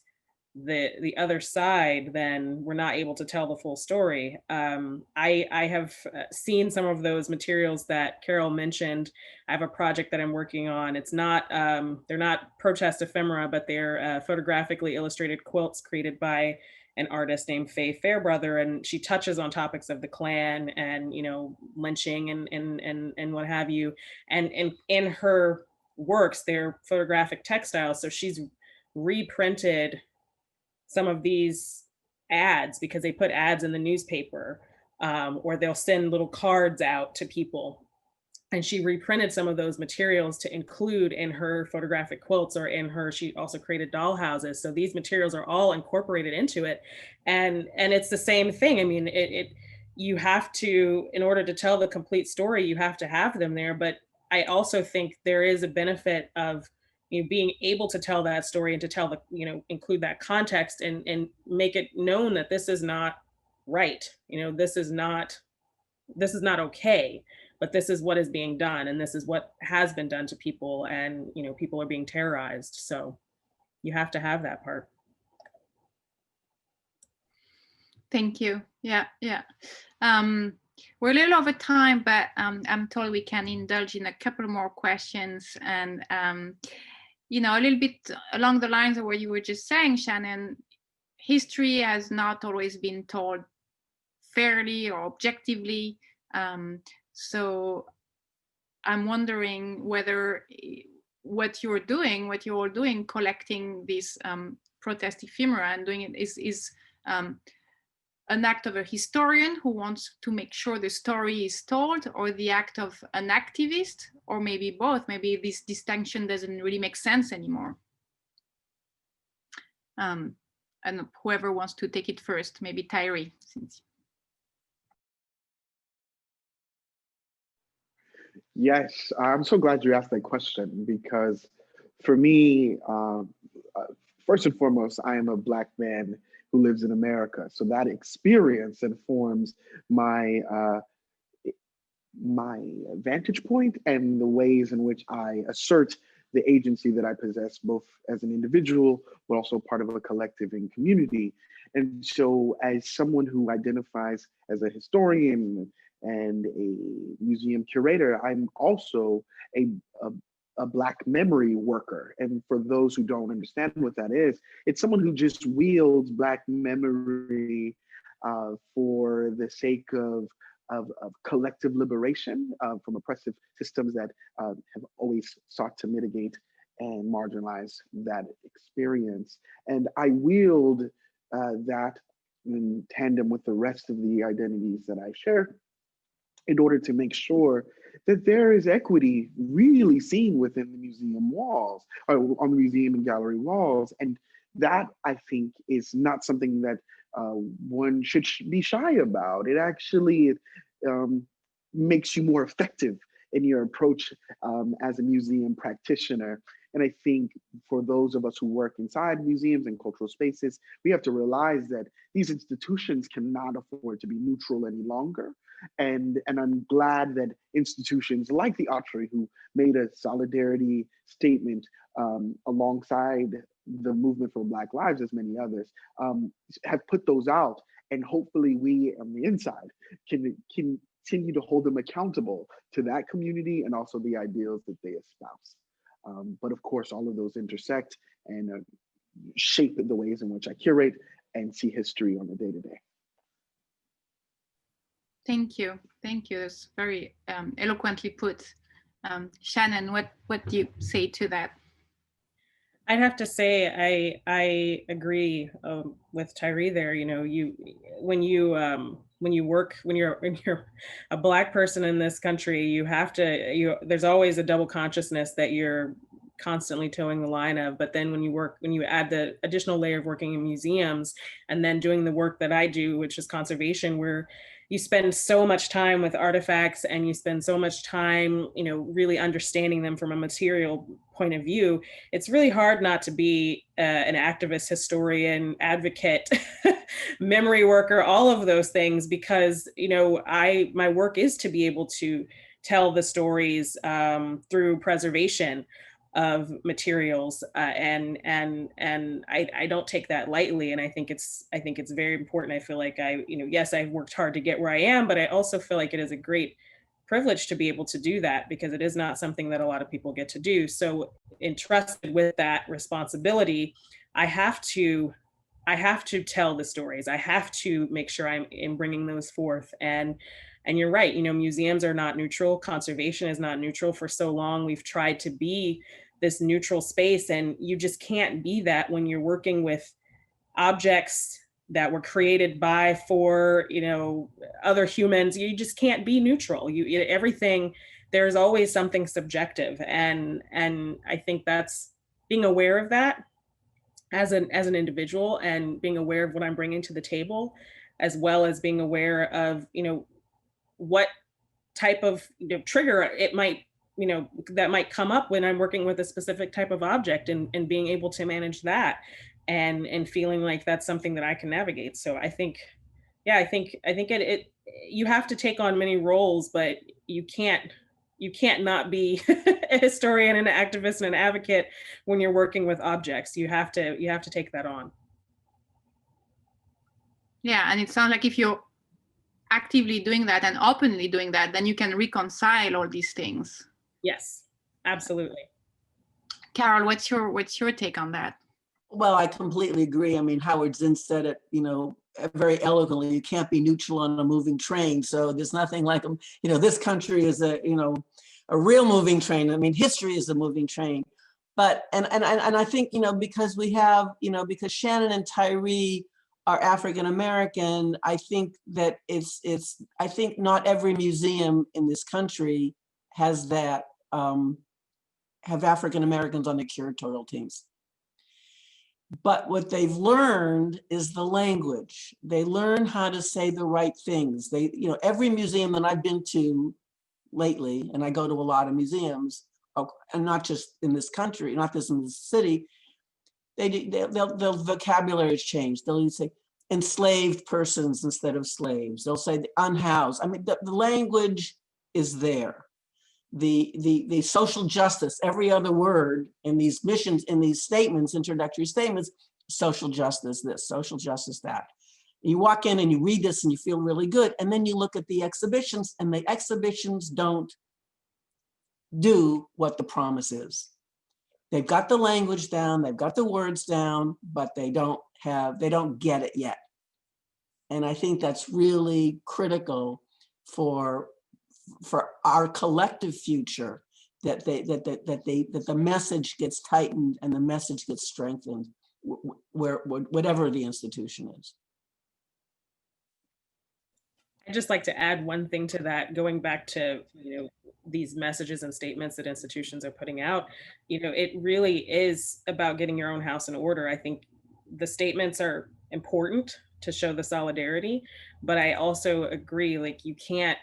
the other side, then we're not able to tell the full story. I have seen some of those materials that Carol mentioned. I have a project that I'm working on. It's not, they're not protest ephemera, but they're photographically illustrated quilts created by an artist named Faye Fairbrother, and she touches on topics of the Klan and lynching and what have you. And in her works, they're photographic textiles. So she's reprinted some of these ads because they put ads in the newspaper, or they'll send little cards out to people. And she reprinted some of those materials to include in her photographic quilts, or she also created doll houses. So these materials are all incorporated into it. And it's the same thing. I mean, you have to, in order to tell the complete story, you have to have them there. But I also think there is a benefit of being able to tell that story and to tell include that context and make it known that this is not right. This is not okay, but this is what is being done, and this is what has been done to people, and people are being terrorized. So you have to have that part. Thank you. Yeah. We're a little over time, but I'm told we can indulge in a couple more questions. And a little bit along the lines of what you were just saying, Shannon, history has not always been told fairly or objectively. So I'm wondering whether what you're all doing, collecting this protest ephemera and doing it is an act of a historian who wants to make sure the story is told, or the act of an activist, or maybe both. Maybe this distinction doesn't really make sense anymore. And whoever wants to take it first, maybe Tyree. Yes, I'm so glad you asked that question, because for me, first and foremost, I am a Black man who lives in America. So that experience informs my vantage point and the ways in which I assert the agency that I possess, both as an individual, but also part of a collective and community. And so as someone who identifies as a historian and a museum curator, I'm also a Black memory worker. And for those who don't understand what that is, it's someone who just wields Black memory for the sake of collective liberation from oppressive systems that have always sought to mitigate and marginalize that experience. And I wield that in tandem with the rest of the identities that I share, in order to make sure that there is equity really seen within the museum walls, or on the museum and gallery walls. And that, I think, is not something that one should be shy about. It actually makes you more effective in your approach as a museum practitioner. And I think for those of us who work inside museums and cultural spaces, we have to realize that these institutions cannot afford to be neutral any longer. And I'm glad that institutions like the Autry, who made a solidarity statement alongside the movement for Black lives, as many others, have put those out. And hopefully we on the inside can continue to hold them accountable to that community and also the ideals that they espouse. But of course, all of those intersect and shape the ways in which I curate and see history on the day-to-day. Thank you. Thank you. It's very eloquently put. Shannon, what do you say to that? I'd have to say I agree with Tyree there. You know, when you're a Black person in this country, you have to there's always a double consciousness that you're constantly towing the line of. But then when you add the additional layer of working in museums and then doing the work that I do, which is conservation, where you spend so much time with artifacts and you spend so much time, you know, really understanding them from a material point of view, it's really hard not to be an activist, historian, advocate, memory worker, all of those things, because, you know, my work is to be able to tell the stories through preservation of materials, and I don't take that lightly, and I think it's very important. I feel like yes, I've worked hard to get where I am, but I also feel like it is a great privilege to be able to do that, because it is not something that a lot of people get to do. So entrusted with that responsibility, I have to tell the stories. I have to make sure I'm bringing those forth. And you're right, you know, museums are not neutral. Conservation is not neutral. For so long, we've tried to be this neutral space, and you just can't be that when you're working with objects that were created by, for, you know, other humans. You just can't be neutral. Everything, there's always something subjective. And I think that's being aware of that as an individual, and being aware of what I'm bringing to the table, as well as being aware of, you know, what type of, you know, trigger it might, you know, that might come up when I'm working with a specific type of object, and being able to manage that, and feeling like that's something that I can navigate. So I think it you have to take on many roles, but you can't not be a historian and an activist and an advocate when you're working with objects. You have to take that on. Yeah, and it sounds like if you're actively doing that and openly doing that, then you can reconcile all these things. Yes, absolutely. Carol, what's your take on that? Well, I completely agree. I mean, Howard Zinn said it, you know, very eloquently. You can't be neutral on a moving train. So there's nothing like, you know, this country is a real moving train. I mean, history is a moving train. But and I think, you know, because we have, you know, because Shannon and Tyree are African American, I think that I think not every museum in this country has that, have African Americans on the curatorial teams. But what they've learned is the language. They learn how to say the right things. They, you know, every museum that I've been to lately, and I go to a lot of museums, and not just in this country, not just in this city, their vocabulary has changed. They'll say enslaved persons instead of slaves. They'll say the unhoused. I mean, the language is there. The social justice, every other word in these missions, in these statements, introductory statements, social justice this, social justice that. You walk in and you read this and you feel really good. And then you look at the exhibitions, and the exhibitions don't do what the promise is. They've got the language down, they've got the words down, but they don't get it yet. And I think that's really critical for our collective future, that the message gets tightened and the message gets strengthened, whatever the institution is. I'd just like to add one thing to that, going back to, you know, these messages and statements that institutions are putting out. You know, it really is about getting your own house in order. I think the statements are important to show the solidarity, but I also agree, like, you can't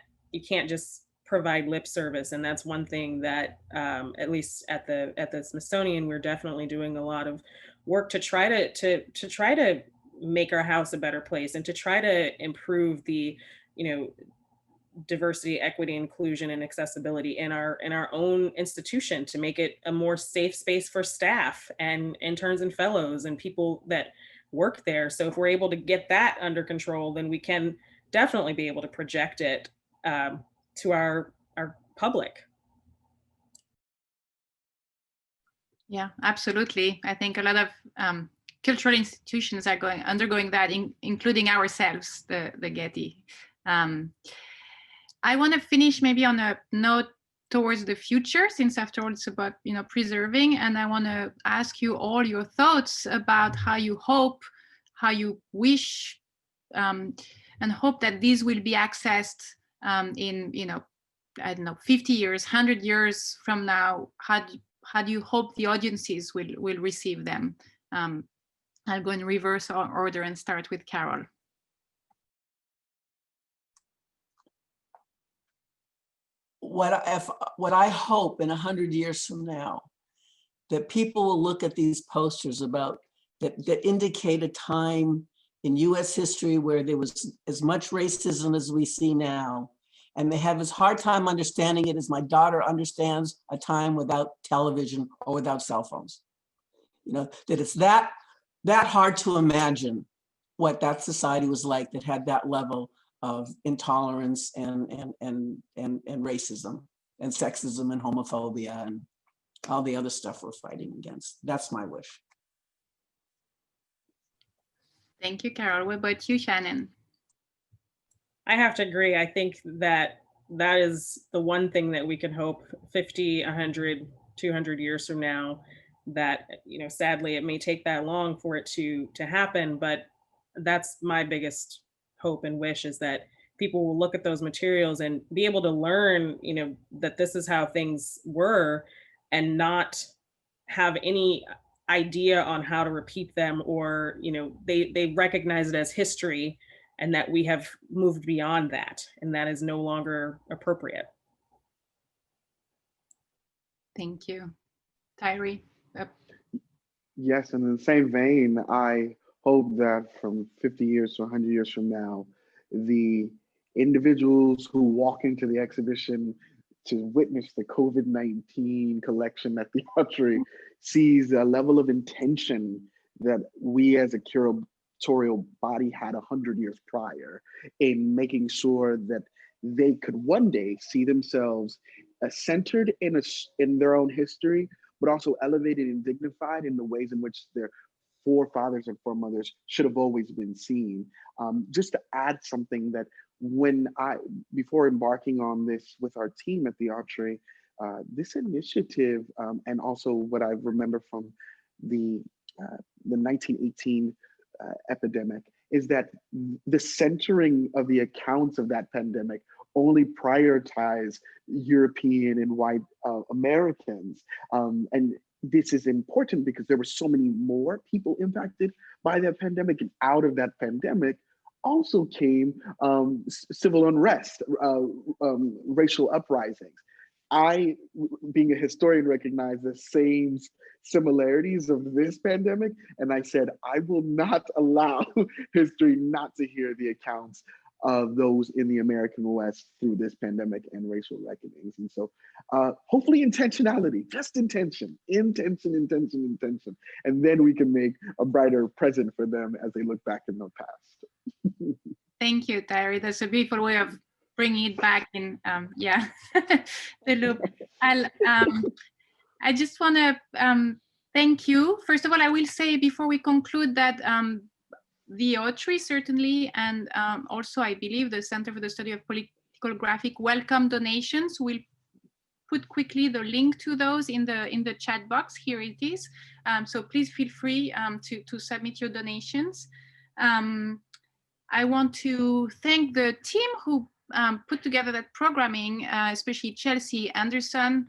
just provide lip service. And that's one thing that, at least at the Smithsonian, we're definitely doing a lot of work to try to make our house a better place, and to try to improve the, you know, diversity, equity, inclusion, and accessibility in our own institution, to make it a more safe space for staff and interns and fellows and people that work there. So if we're able to get that under control, then we can definitely be able to project it to our public. Yeah, absolutely. I think a lot of cultural institutions are undergoing that, including ourselves, the Getty. I want to finish maybe on a note towards the future, since after all it's about preserving, and I want to ask you all your thoughts about how you hope, how you wish, and hope that these will be accessed in I don't know, 50 years, 100 years from now. How do you hope the audiences will receive them? I'll go in reverse order and start with Carol. What I hope in 100 years from now, that people will look at these posters about that indicate a time in US history where there was as much racism as we see now, and they have as hard time understanding it as my daughter understands a time without television or without cell phones. That it's that hard to imagine what that society was like that had that level of intolerance and racism and sexism and homophobia and all the other stuff we're fighting against. That's my wish. Thank you, Carol. What about you, Shannon? I have to agree. I think that is the one thing that we can hope 50, 100, 200 years from now, that, sadly, it may take that long for it to happen, but that's my biggest hope and wish, is that people will look at those materials and be able to learn, that this is how things were, and not have any idea on how to repeat them, or, they recognize it as history, and that we have moved beyond that, and that is no longer appropriate. Thank you. Tyree? Yes, and in the same vein, I hope that from 50 years to 100 years from now, the individuals who walk into the exhibition to witness the COVID-19 collection at the Autry sees a level of intention that we as a curatorial body had 100 years prior, in making sure that they could one day see themselves centered in their own history, but also elevated and dignified in the ways in which their forefathers and foremothers should have always been seen. Just to add something, that before embarking on this with our team at the Autry, this initiative, and also what I remember from the 1918 epidemic, is that the centering of the accounts of that pandemic only prioritize European and white Americans. And this is important because there were so many more people impacted by that pandemic, and out of that pandemic also came civil unrest, racial uprisings. I, being a historian, recognize the same similarities of this pandemic, and I said, I will not allow history not to hear the accounts of those in the American West through this pandemic and racial reckonings. And so hopefully intentionality, just intention, and then we can make a brighter present for them as they look back in the past. Thank you, Tyree. That's a beautiful way of bringing it back in, the loop. I just want to thank you. First of all, I will say before we conclude that the Autry certainly, and also I believe the Center for the Study of Political Graphic, welcome donations. We'll put quickly the link to those in the chat box. Here it is. So please feel free to submit your donations. I want to thank the team who put together that programming, especially Chelsea Anderson,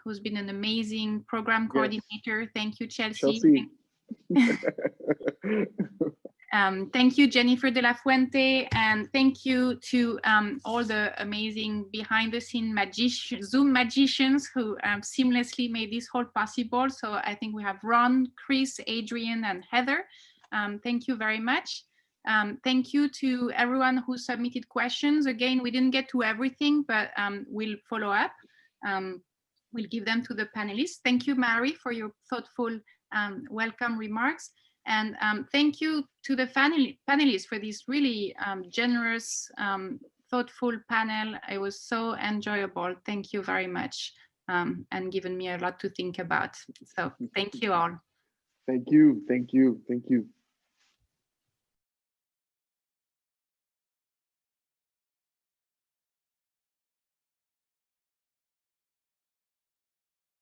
who's been an amazing program coordinator. Yes. Thank you, Chelsea. Thank you, Jennifer De La Fuente, and thank you to all the amazing behind-the-scene Zoom magicians who seamlessly made this whole possible. So I think we have Ron, Chris, Adrian, and Heather. Thank you very much. Thank you to everyone who submitted questions. Again, we didn't get to everything, but we'll follow up. We'll give them to the panelists. Thank you, Mary, for your thoughtful welcome remarks. And thank you to the panelists for this really generous, thoughtful panel. It was so enjoyable. Thank you very much, and given me a lot to think about. So thank you all. Thank you.